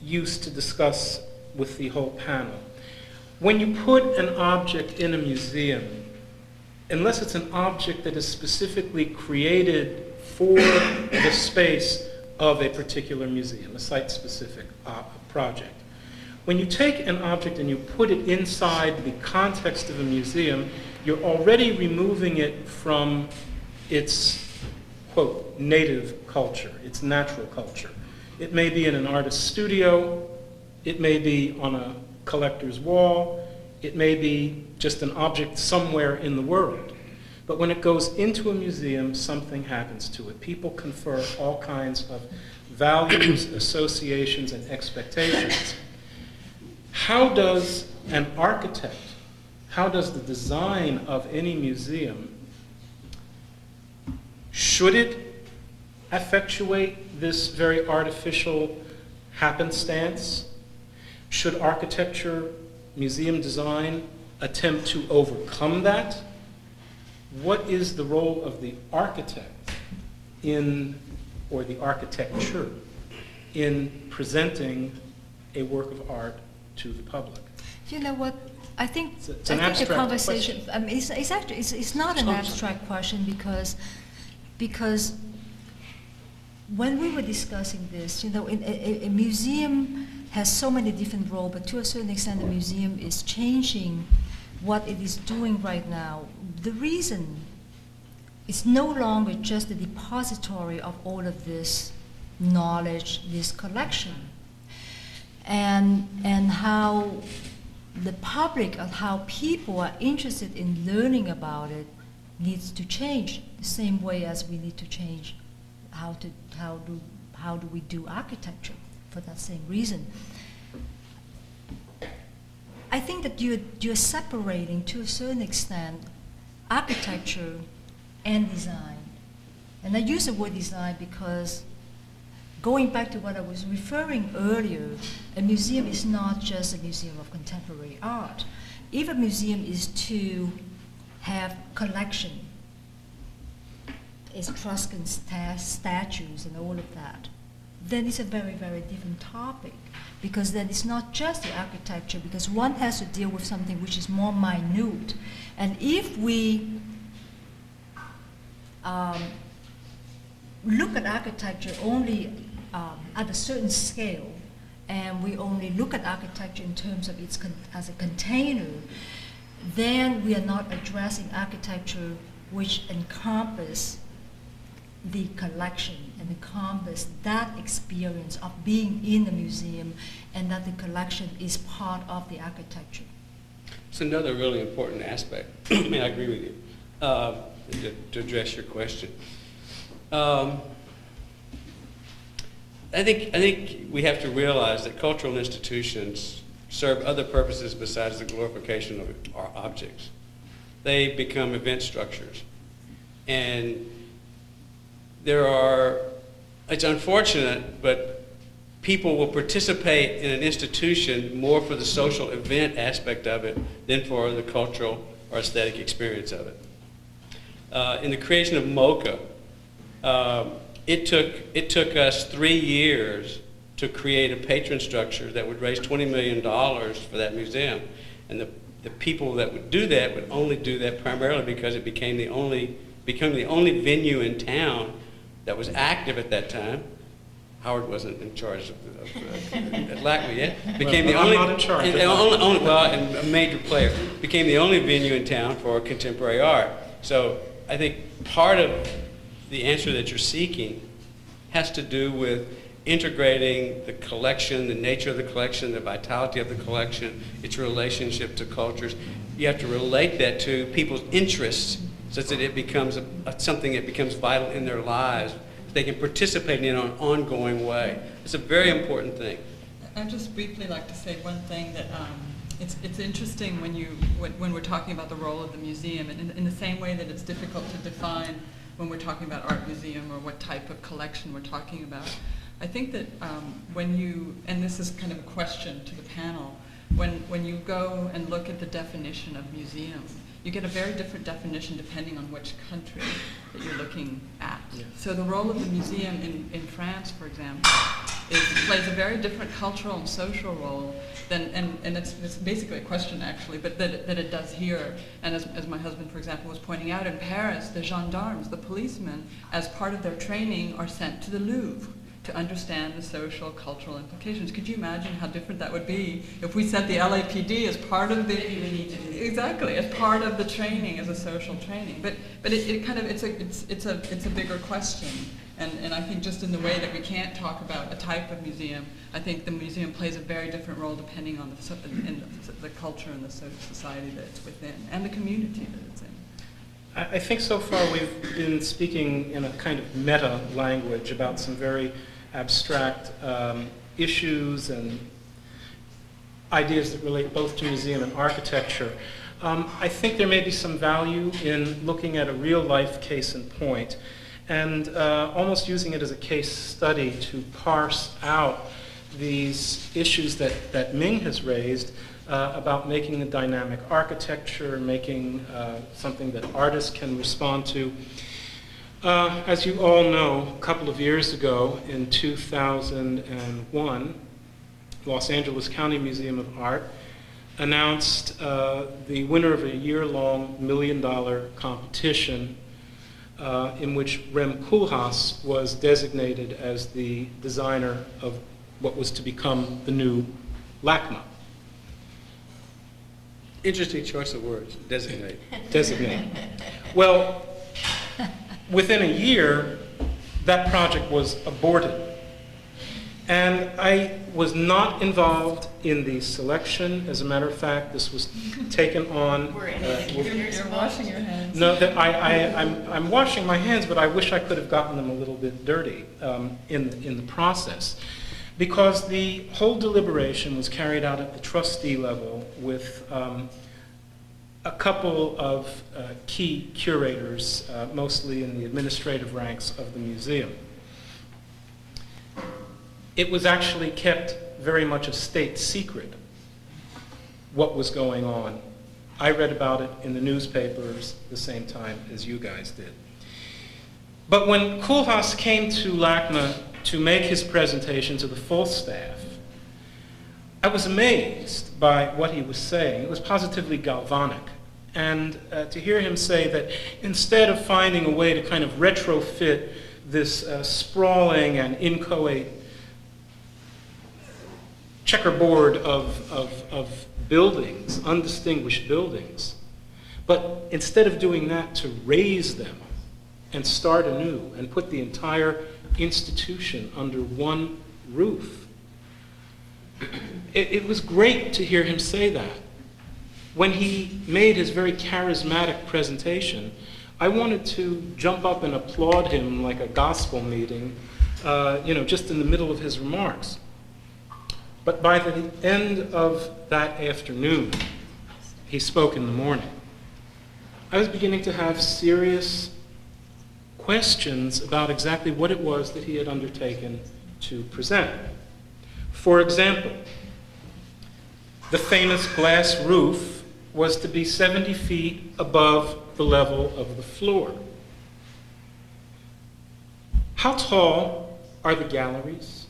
use to discuss with the whole panel. When you put an object in a museum, unless it's an object that is specifically created for the space of a particular museum, a site-specific project. When you take an object and you put it inside the context of a museum, you're already removing it from its, quote, native culture, its natural culture. It may be in an artist's studio, it may be on a collector's wall, it may be just an object somewhere in the world. But when it goes into a museum, something happens to it. People confer all kinds of values, associations, and expectations. How does an architect, how does the design of any museum, should it effectuate this very artificial happenstance? Should architecture museum design attempt to overcome that? What is the role of the architect in, or the architecture, in presenting a work of art to the public? You know what? I think It's an the abstract conversation. question. I mean, it's actually it's not an abstract question because when we were discussing this, you know, a museum has so many different roles, but to a certain extent, the museum is changing what it is doing right now. The reason it's no longer just a depository of all of this knowledge, this collection, and how the public and how people are interested in learning about it needs to change the same way as we need to change how do we do architecture for that same reason. I think that you're separating to a certain extent architecture and design. And I use the word design because going back to what I was referring earlier, a museum is not just a museum of contemporary art. If a museum is to have collection, Etruscan statues and all of that, then it's a very, very different topic. Because then it's not just the architecture, because one has to deal with something which is more minute. And if we look at architecture only at a certain scale, and we only look at architecture in terms of its as a container, then we are not addressing architecture which encompass the collection and encompass that experience of being in the museum, and that the collection is part of the architecture. It's another really important aspect. I mean, I agree with you, to address your question. I think we have to realize that cultural institutions serve other purposes besides the glorification of our objects. They become event structures. And it's unfortunate, but people will participate in an institution more for the social event aspect of it than for the cultural or aesthetic experience of it. In the creation of MoCA, it took us 3 years to create a patron structure that would raise $20 million for that museum. And the people that would do that would only do that primarily because it became the only venue in town that was active at that time. Howard wasn't in charge at LACMA yet. Became the only, I'm not in charge. And a major player. Became the only venue in town for contemporary art. So I think part of the answer that you're seeking has to do with integrating the collection, the nature of the collection, the vitality of the collection, its relationship to cultures. You have to relate that to people's interests such that it becomes something that becomes vital in their lives. They can participate in an ongoing way. It's a very important thing. I'd just briefly like to say one thing that it's interesting when we're talking about the role of the museum, and in the same way that it's difficult to define when we're talking about art museum or what type of collection we're talking about. I think that and this is kind of a question to the panel, when you go and look at the definition of museum, you get a very different definition depending on which country that you're looking at. Yeah. So the role of the museum in France, for example, plays a very different cultural and social role than, and it's basically a question actually, but that it does here. And as my husband, for example, was pointing out, in Paris, the gendarmes, the policemen, as part of their training, are sent to the Louvre to understand the social, cultural implications. Could you imagine how different that would be if we set the LAPD as part of the as part of the training, as a social training? But it's a bigger question, and I think just in the way that we can't talk about a type of museum, I think the museum plays a very different role depending on the culture and the society that it's within and the community that it's in. I think so far we've been speaking in a kind of meta language about some very abstract issues and ideas that relate both to museum and architecture. I think there may be some value in looking at a real-life case in point and almost using it as a case study to parse out these issues that Ming has raised about making the dynamic architecture, making something that artists can respond to. As you all know, a couple of years ago, in 2001, Los Angeles County Museum of Art announced the winner of a year-long $1 million competition in which Rem Koolhaas was designated as the designer of what was to become the new LACMA. Interesting choice of words, designate. Designate. Well, within a year, that project was aborted. And I was not involved in the selection. As a matter of fact, this was taken on. Were any of the curators You're involved? washing your hands. No, that I'm washing my hands, but I wish I could have gotten them a little bit dirty in the process. Because the whole deliberation was carried out at the trustee level with a couple of key curators, mostly in the administrative ranks of the museum. It was actually kept very much a state secret what was going on. I read about it in the newspapers the same time as you guys did. But when Koolhaas came to LACMA to make his presentation to the full staff, I was amazed by what he was saying. It was positively galvanic. And to hear him say that instead of finding a way to kind of retrofit this sprawling and inchoate checkerboard of buildings, undistinguished buildings, but instead of doing that, to raise them and start anew and put the entire institution under one roof. It was great to hear him say that. When he made his very charismatic presentation, I wanted to jump up and applaud him like a gospel meeting, just in the middle of his remarks. But by the end of that afternoon, he spoke in the morning, I was beginning to have serious questions about exactly what it was that he had undertaken to present. For example, the famous glass roof was to be 70 feet above the level of the floor. How tall are the galleries?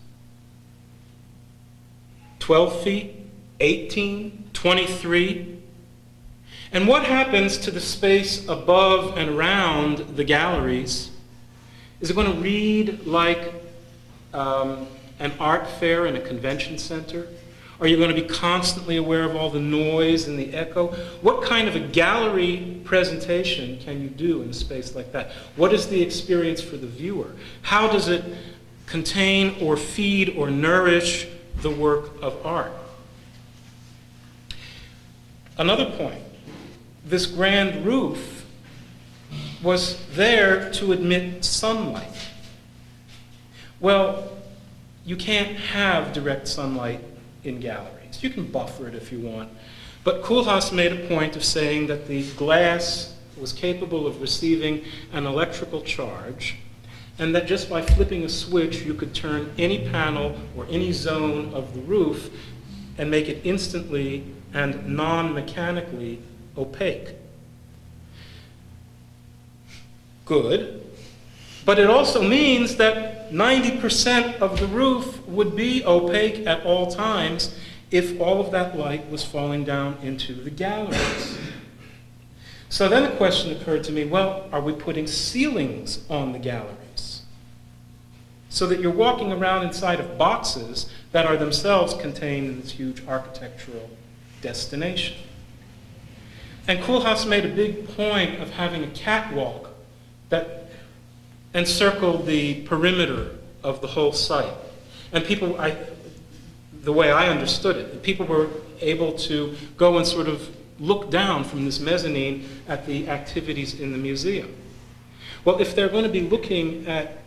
12 feet, 18, 23? And what happens to the space above and around the galleries? Is it going to read like an art fair in a convention center? Are you going to be constantly aware of all the noise and the echo? What kind of a gallery presentation can you do in a space like that? What is the experience for the viewer? How does it contain or feed or nourish the work of art? Another point, this grand roof was there to admit sunlight. Well, you can't have direct sunlight in galleries. You can buffer it if you want. But Koolhaas made a point of saying that the glass was capable of receiving an electrical charge, and that just by flipping a switch, you could turn any panel or any zone of the roof and make it instantly and non-mechanically opaque. Good. But it also means that 90% of the roof would be opaque at all times if all of that light was falling down into the galleries. So then the question occurred to me, well, are we putting ceilings on the galleries? So that you're walking around inside of boxes that are themselves contained in this huge architectural destination. And Koolhaas made a big point of having a catwalk that encircled the perimeter of the whole site. And people, the way I understood it, people were able to go and sort of look down from this mezzanine at the activities in the museum. Well, if they're going to be looking at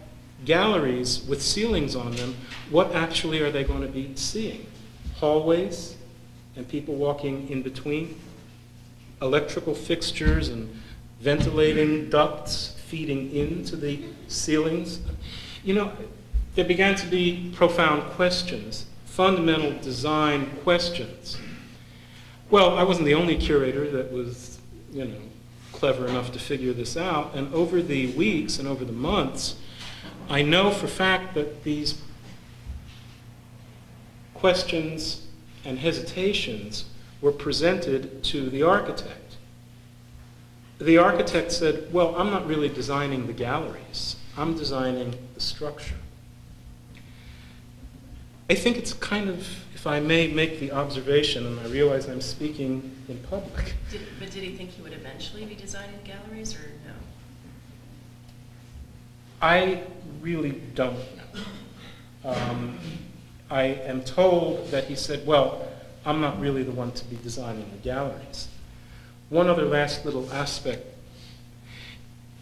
galleries with ceilings on them, what actually are they going to be seeing? Hallways and people walking in between? Electrical fixtures and ventilating ducts feeding into the ceilings? You know, there began to be profound questions, fundamental design questions. Well, I wasn't the only curator that was, clever enough to figure this out. And over the weeks and over the months, I know for a fact that these questions and hesitations were presented to the architect. The architect said, well, I'm not really designing the galleries. I'm designing the structure. I think it's kind of, if I may make the observation, and I realize I'm speaking in public. But did he think he would eventually be designing galleries, or no? I really don't know. I am told that he said, well, I'm not really the one to be designing the galleries. One other last little aspect.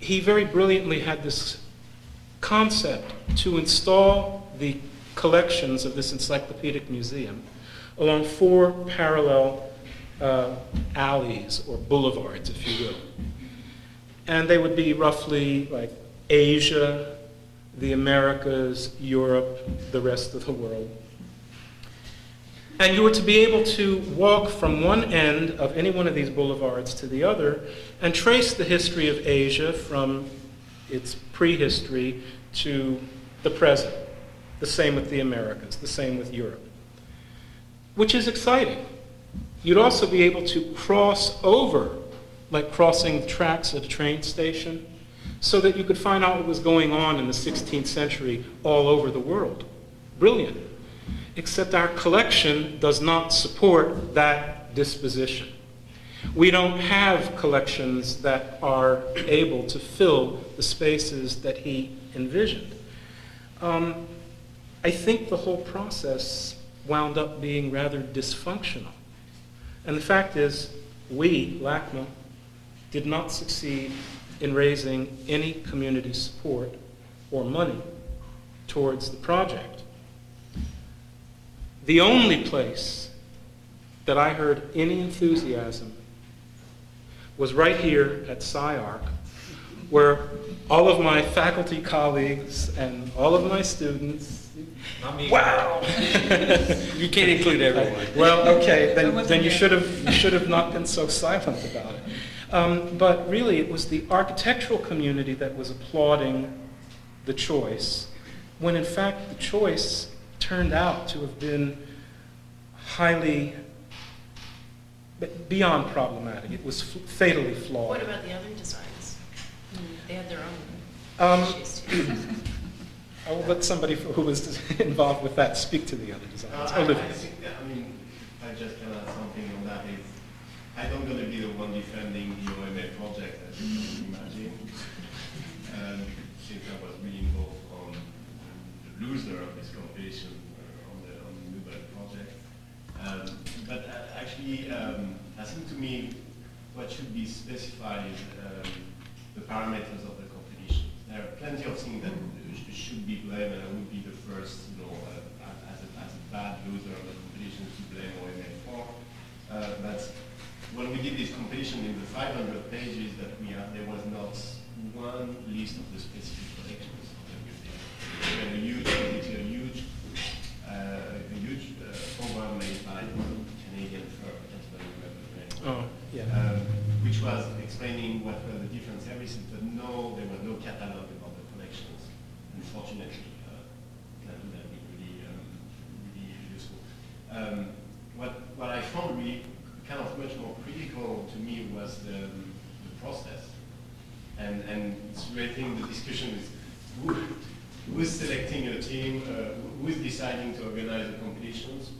He very brilliantly had this concept to install the collections of this encyclopedic museum along 4 parallel alleys or boulevards, if you will. And they would be roughly like Asia, the Americas, Europe, the rest of the world. And you were to be able to walk from one end of any one of these boulevards to the other and trace the history of Asia from its prehistory to the present. The same with the Americas, the same with Europe, which is exciting. You'd also be able to cross over, like crossing the tracks at a train station, so that you could find out what was going on in the 16th century all over the world. Brilliant. Except our collection does not support that disposition. We don't have collections that are able to fill the spaces that he envisioned. I think the whole process wound up being rather dysfunctional. And the fact is, we, LACMA, did not succeed in raising any community support or money towards the project. The only place that I heard any enthusiasm was right here at SCI-Arc, where all of my faculty colleagues and all of my students, Not me. wow! You can't include everyone. Well, okay, then you should have not been so silent about it. But really, it was the architectural community that was applauding the choice, when in fact the choice turned out to have been highly, beyond problematic. It was fatally flawed. What about the other designs? They had their own issues too. I will let somebody who was involved with that speak to the other designs. Olivia. I think, I just can add something on that. Is I don't going to be the one defending the OMA project, as you can imagine, since I was really involved on the loser of this competition on the Nobel project. But actually, I think to me, what should be specified is the parameters of the competition. There are plenty of things that should be blamed, and I would be the first, as a bad loser of the competition to blame OMA for. But when we did this competition in the 500 pages that we had, there was not one list of the specific collections of the museum. We had a huge program made by one Canadian firm, which was explaining what were the different services, but no, there was no catalog about the collections. Unfortunately, that would have been really useful. What I found really kind of much more critical to me was the process, and it's really, I think the discussion is who's selecting a team, who's deciding to organize the competitions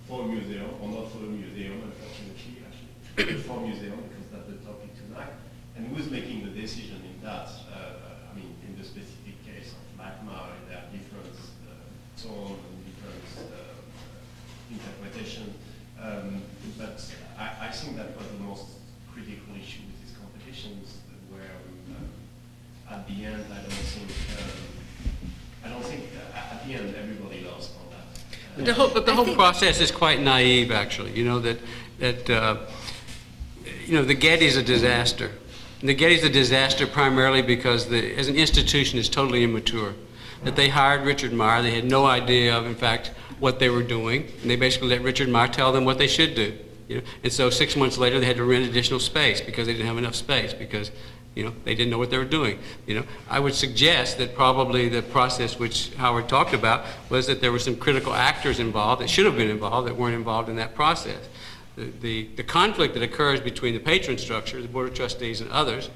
for a museum, or not for a museum, unfortunately, actually, for a museum, because that's the topic tonight, and who's making the decision in that. In the specific case of LACMA, there are different tones and different interpretations. But I think that was the most critical issue with these competitions, where at the end, I don't think at the end everybody lost on that. But the whole process is quite naive, actually. The Getty is a disaster. And the Getty is a disaster primarily because, as an institution, it's totally immature. That they hired Richard Meyer, they had no idea of, in fact, what they were doing, and they basically let Richard Meyer tell them what they should do. You know? And so 6 months later, they had to rent additional space because they didn't have enough space because, you know, they didn't know what they were doing. You know, I would suggest that probably the process which Howard talked about was that there were some critical actors involved that should have been involved that weren't involved in that process. The conflict that occurs between the patron structure, the Board of Trustees and others,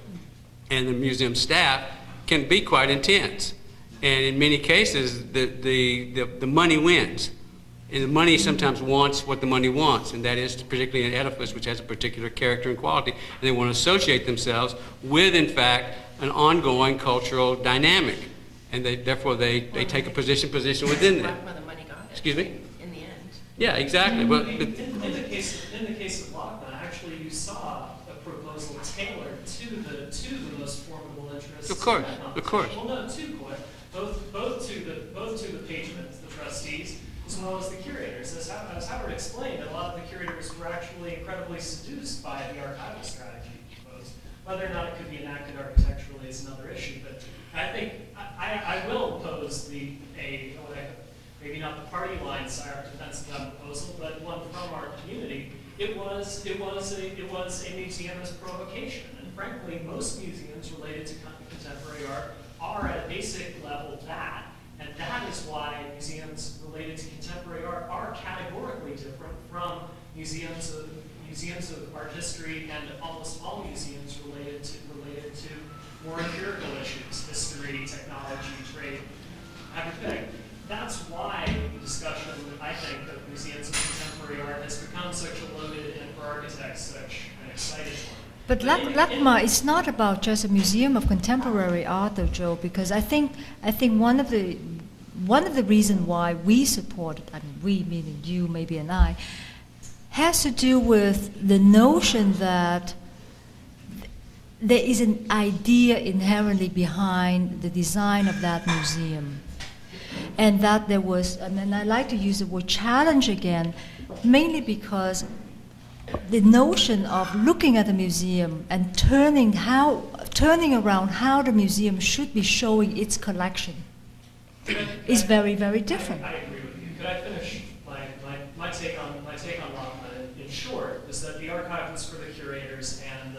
and the museum staff can be quite intense. And in many cases, the money wins. And the money sometimes wants what the money wants, and that is particularly an edifice which has a particular character and quality, and they want to associate themselves with, in fact, an ongoing cultural dynamic. And therefore they take a position within that. Well, the money got it. Excuse me? In the end. Yeah, exactly. Well, In the case of LACMA, actually you saw a proposal tailored to the most formidable interests. Of course, in that of course. Well, no, both to the patrons, the trustees, as well as the curators. As Howard explained, a lot of the curators were actually incredibly seduced by the archival strategy proposed. Whether or not it could be enacted architecturally is another issue, but I think I will pose maybe not the party line SCI-Arc defense of that proposal, but one from our community. It was a museumist provocation, and frankly, most museums related to contemporary art are at a basic level that. And that is why museums related to contemporary art are categorically different from museums of art history and almost all museums related to more empirical issues, history, technology, trade, everything. That's why the discussion, I think, of museums of contemporary art has become such a loaded and for architects such an exciting one. But LACMA is not about just a museum of contemporary art, though, Joe, because I think one of the reasons why we support it, I mean we meaning you, maybe, and I, has to do with the notion that there is an idea inherently behind the design of that museum, and that there was, and I like to use the word challenge again, mainly because the notion of looking at a museum and turning around how the museum should be showing its collection is very, very different. I agree with you. Could I finish my take on LACMA? In short, is that the archive was for the curators and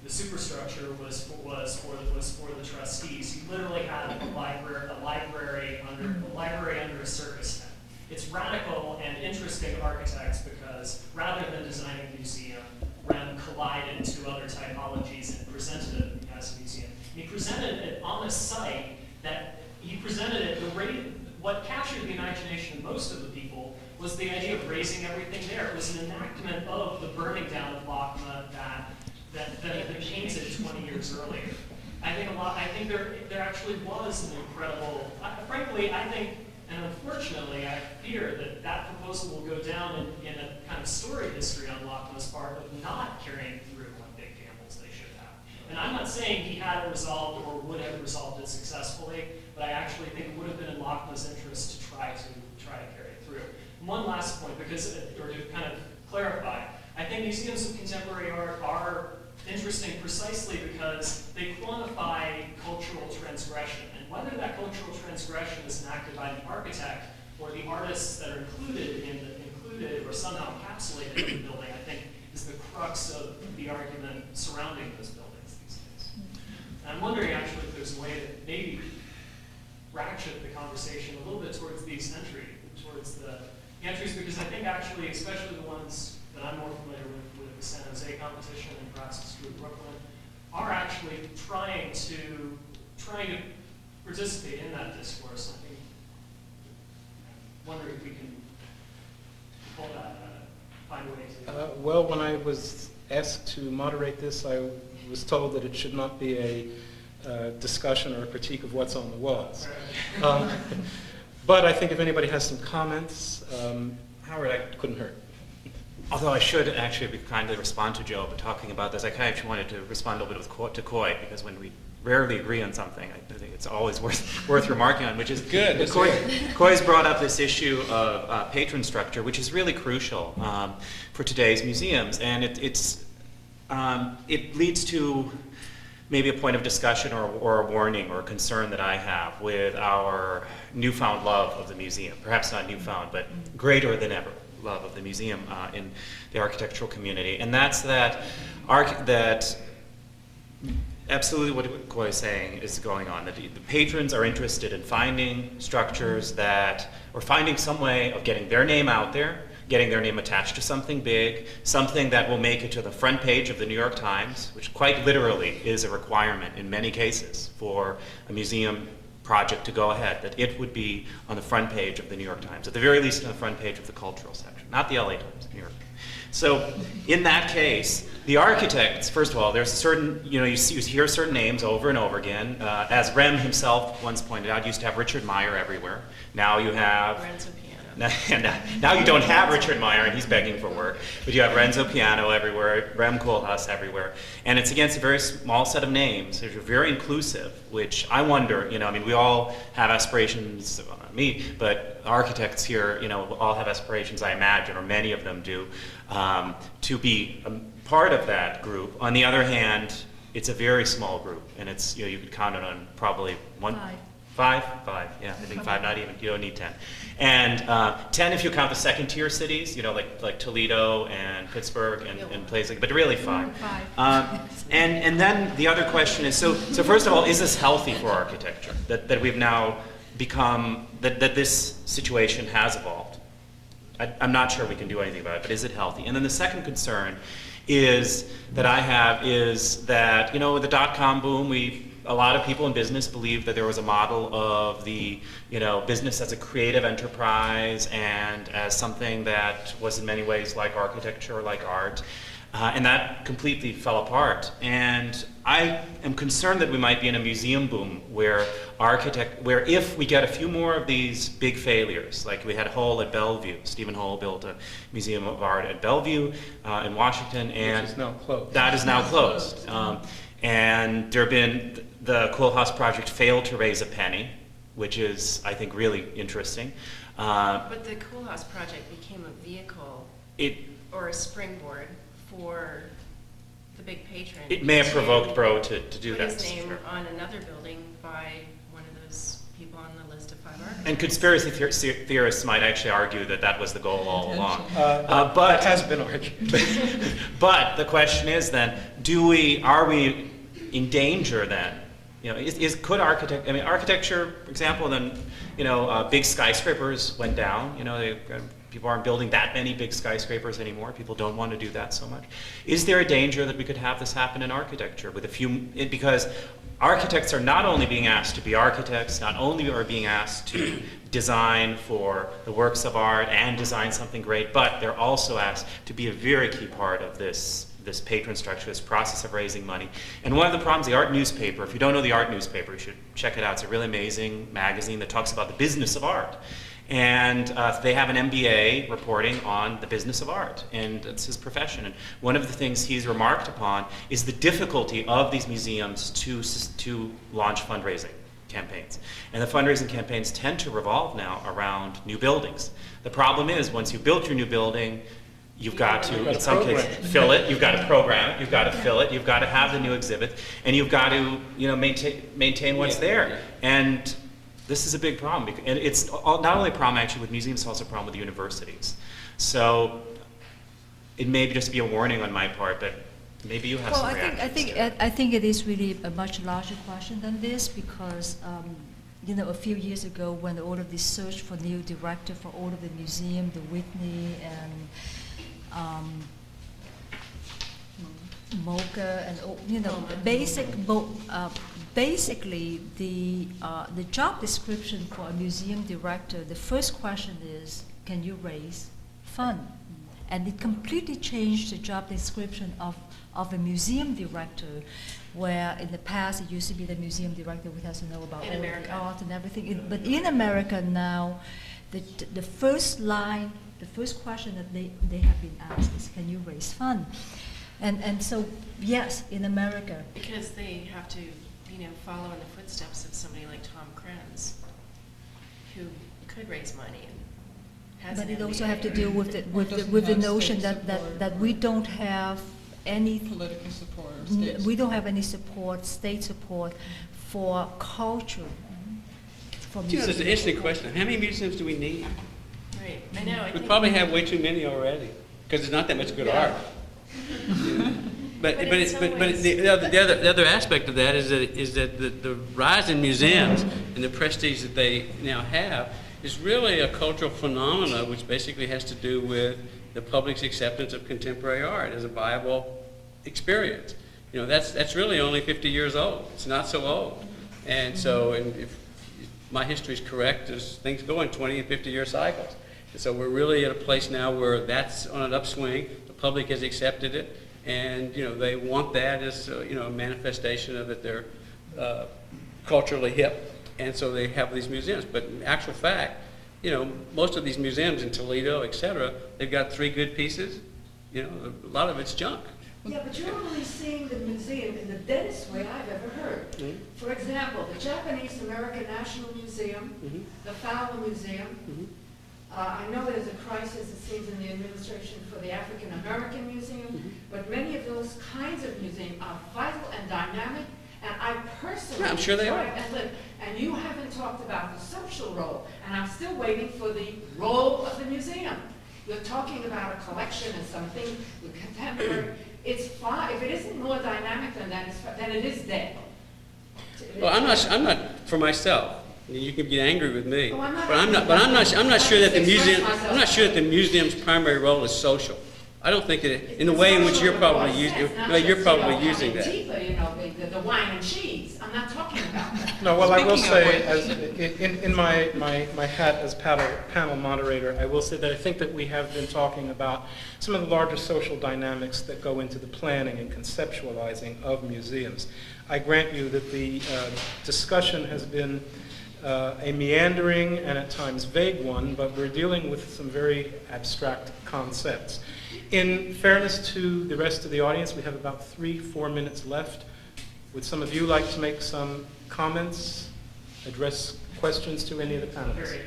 the superstructure was for the trustees. You literally had a library under a circus tent. It's radical and interesting architects because rather than designing a museum, Rem collided two other typologies and presented it as a museum. He presented it on a site that what captured the imagination of most of the people was the idea of raising everything there. It was an enactment of the burning down of LACMA that had been painted 20 years earlier. I think there actually was an incredible, frankly, I think, and unfortunately, I fear that proposal will go down in a kind of storied history on LACMA's part of not carrying through what big gambles they should have. And I'm not saying he had it resolved or would have resolved it successfully, but I actually think it would have been in LACMA's interest to try to carry it through. And one last point, or to kind of clarify, I think museums of contemporary art are interesting precisely because they quantify cultural transgression. And whether that cultural transgression is enacted by the architect or the artists that are included or somehow encapsulated in the building, I think is the crux of the argument surrounding those buildings these days. And I'm wondering actually if there's a way to maybe ratchet the conversation a little bit towards the entries, because I think actually, especially the ones that I'm more familiar with the San Jose competition and perhaps the School of Brooklyn, are actually trying to participate in that discourse. I think, wondering if we can pull that, find a way to. Well, when I was asked to moderate this, I was told that it should not be a discussion or a critique of what's on the walls. But I think if anybody has some comments, Howard, I couldn't hurt. Although I should actually kindly respond to Joe, but talking about this, I kind of actually wanted to respond a little bit to Coy, because when we rarely agree on something, I think it's always worth remarking on, which is good. Coy's brought up this issue of patron structure, which is really crucial for today's museums, and it leads to maybe a point of discussion or a warning or a concern that I have with our newfound love of the museum. Perhaps not newfound, but greater than ever love of the museum in the architectural community. And that's that, absolutely what Coy is saying is going on. That the patrons are interested in finding structures that, or finding some way of getting their name out there, getting their name attached to something big, something that will make it to the front page of the New York Times, which quite literally is a requirement in many cases for a museum project to go ahead, that it would be on the front page of the New York Times, at the very least on the front page of the cultural section, not the LA Times, New York. So in that case, the architects, first of all, there's certain, you hear certain names over and over again. As Rem himself once pointed out, you used to have Richard Meyer everywhere. Now you have... Renzo Piano. Now you don't have Richard Meyer, and he's begging for work, but you have Renzo Piano everywhere, Rem Koolhaas everywhere, and it's against a very small set of names. They're very inclusive, which I wonder, we all have aspirations, well, not me, but architects here, all have aspirations, I imagine, or many of them do, to be a part of that group. On the other hand, it's a very small group, and it's, you could count it on probably one. Five, yeah, I think 5, not even, you don't need 10. And 10 if you count the second tier cities, like Toledo and Pittsburgh and places like, but really 5. And then the other question is, so first of all, is this healthy for architecture? That we've now become, that this situation has evolved? I'm not sure we can do anything about it, but is it healthy? And then the second concern is that I have is that, with the dot-com boom, a lot of people in business believed that there was a model of the, business as a creative enterprise and as something that was in many ways like architecture or like art. And that completely fell apart. And I am concerned that we might be in a museum boom where if we get a few more of these big failures, like we had Hull at Bellevue, Stephen Hull built a museum of art at Bellevue in Washington, and which is now closed. That is now closed. And there have been, the Koolhaas project failed to raise a penny, which is, I think, really interesting. But the Koolhaas project became a vehicle or a springboard for the big patron. It may have provoked Bro to do put that. His name on another building by one of those people on the list of 5 architects. And conspiracy theorists might actually argue that that was the goal all along. That has been argued. But the question is then, are we in danger then? Could architecture, for example, then, big skyscrapers went down. People aren't building that many big skyscrapers anymore. People don't want to do that so much. Is there a danger that we could have this happen in architecture because architects are not only being asked to be architects, not only are being asked to design for the works of art and design something great, but they're also asked to be a very key part of this patron structure, this process of raising money. And one of the problems, the art newspaper, if you don't know the art newspaper, you should check it out. It's a really amazing magazine that talks about the business of art. And they have an MBA reporting on the business of art, and it's his profession. And one of the things he's remarked upon is the difficulty of these museums to launch fundraising campaigns. And the fundraising campaigns tend to revolve now around new buildings. The problem is, once you've built your new building, you've got to, in some cases, fill it. You've got to program it. You've got to fill it. You've got to have the new exhibit, and you've got to, maintain what's there. And this is a big problem, and it's not only a problem actually with museums, it's also a problem with universities. So it may just be a warning on my part, but maybe you have some reactions. I think it is really a much larger question than this, because a few years ago, when all of this search for new director for all of the museum, the Whitney and Mocha, and basically the job description for a museum director, the first question is, can you raise fund? And it completely changed the job description of a museum director, where in the past it used to be the museum director who has to know about all the art and everything. But in America now, the first line, the first question that they have been asked is, can you raise fund? And so, yes, in America. Because they have to, follow in the footsteps of somebody like Tom Krenz, who could raise money and has But an it also MBA. have to do with the notion that we don't have any Political support or state we don't have any support, state support for culture. For You know, that's an museum. interesting question. How many museums do we need? Right, I know, I We think. probably have way too many already, because there's not that much good art. But But in some ways- the other aspect of that is that the rise in museums and the prestige that they now have is really a cultural phenomena which basically has to do with the public's acceptance of contemporary art as a viable experience. You know, that's really only 50 years old. It's not so old. And so, and if my history is correct, as things go in 20 and 50-year cycles. And so we're really at a place now where that's on an upswing. The public has accepted it, and you know they want that as you know a manifestation of that they're culturally hip, and so they have these museums. But in actual fact, you know, most of these museums in Toledo, et cetera, they've got 3 good pieces. You know, a lot of it's junk. Yeah, but you're only seeing the museum in the deadest way I've ever heard. Mhm. For example, the Japanese American National Museum, Mhm. the Fowler Museum. Mhm. I know there's a crisis, it seems, in the administration for the African American Museum, Mhm. but many of those kinds of museums are vital and dynamic, and I personally Yeah, I'm sure they are. drive and live. And you haven't talked about the social role, and I'm still waiting for the role of the museum. You're talking about a collection and something with contemporary. It's fine. If it isn't more dynamic than that, then it is dead. Well, I'm not for myself. You can get angry with me, Oh, I'm not but I'm not sure that the museum. I'm not sure that the museum's primary role is social. I don't think it in the way in which you're probably using. You're probably using that. You know, the wine and cheese. I'm not talking about that. No, well, I will Speaking of say, which- as, in my hat as panel moderator, I will say that I think that we have been talking about some of the larger social dynamics that go into the planning and conceptualizing of museums. I grant you that the discussion has been a meandering and at times vague one, but we're dealing with some very abstract concepts. In fairness to the rest of the audience, we have about 3-4 minutes left. Would some of you like to make some comments, address questions to any of the panelists?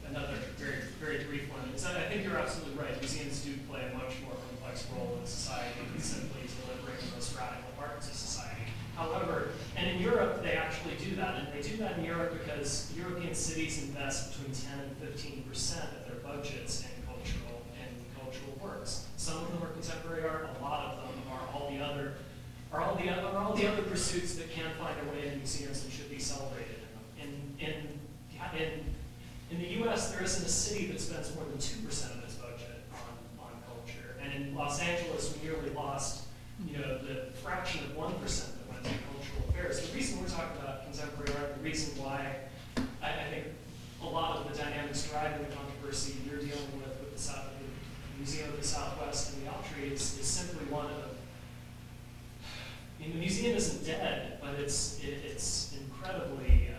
Another very brief one. I think you're absolutely right. Museums do play a much more complex role in society than simply delivering the most radical art to society. However, and in Europe, they actually do that. And they do that in Europe because European cities invest between 10 and 15% of their budgets in cultural works. Some of them are contemporary art. A lot of them are all the other pursuits that can find their way in museums and should be celebrated in them. In the U.S., there isn't a city that spends more than 2% of its budget on culture. And in Los Angeles, we nearly lost, the fraction of 1% that went to cultural affairs. The reason we're talking about contemporary art, the reason why I think a lot of the dynamics driving the controversy you're dealing with the Museum of the Southwest and the Altry is simply one of the museum isn't dead, but it's incredibly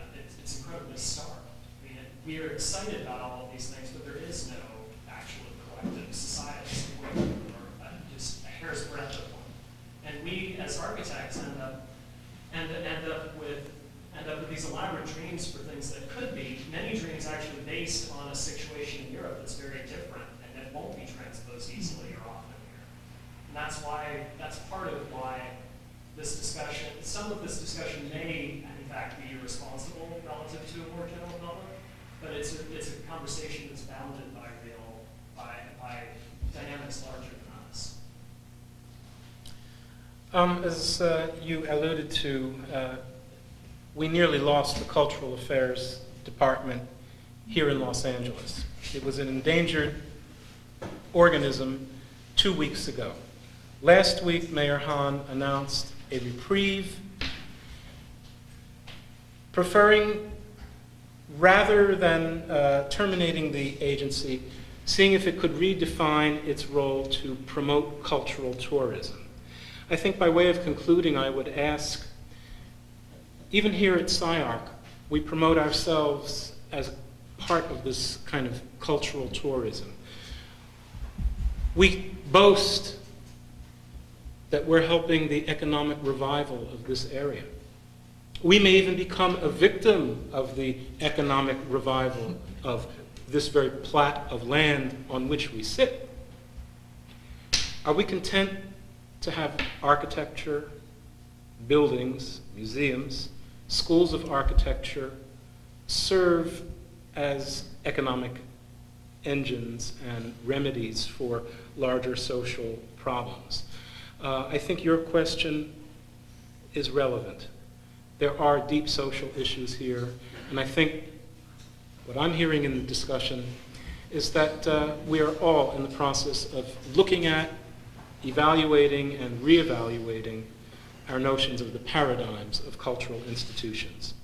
stark. I mean, we are excited about all of these things, but there is no actual collective society support or just a hair's breadth of one. And we, as architects, end up with these elaborate dreams for things that could be many dreams actually based on a situation in Europe that's very different and that won't be transposed easily or often here. And that's part of why some of this discussion may, in fact, be irresponsible relative to a more general public, but it's a conversation that's bounded by dynamics larger than us. As you alluded to, we nearly lost the Cultural Affairs Department here in Los Angeles. It was an endangered organism 2 weeks ago. Last week, Mayor Hahn announced a reprieve, preferring, rather than terminating the agency, seeing if it could redefine its role to promote cultural tourism. I think by way of concluding, I would ask, even here at SCI-Arc, we promote ourselves as part of this kind of cultural tourism. We boast that we're helping the economic revival of this area. We may even become a victim of the economic revival of this very plat of land on which we sit. Are we content to have architecture, buildings, museums, schools of architecture serve as economic engines and remedies for larger social problems. I think your question is relevant. There are deep social issues here, and I think what I'm hearing in the discussion is that we are all in the process of looking at, evaluating, and reevaluating our notions of the paradigms of cultural institutions.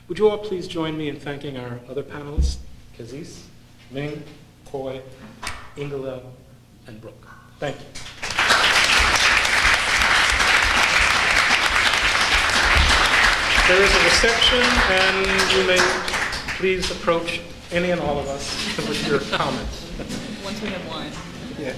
Would you all please join me in thanking our other panelists, Kazis, Ming, Coy, Ingalill, and Brooke. Thank you. There is a reception, and you may please approach any and all of us with your comments. Once we have wine. Yeah.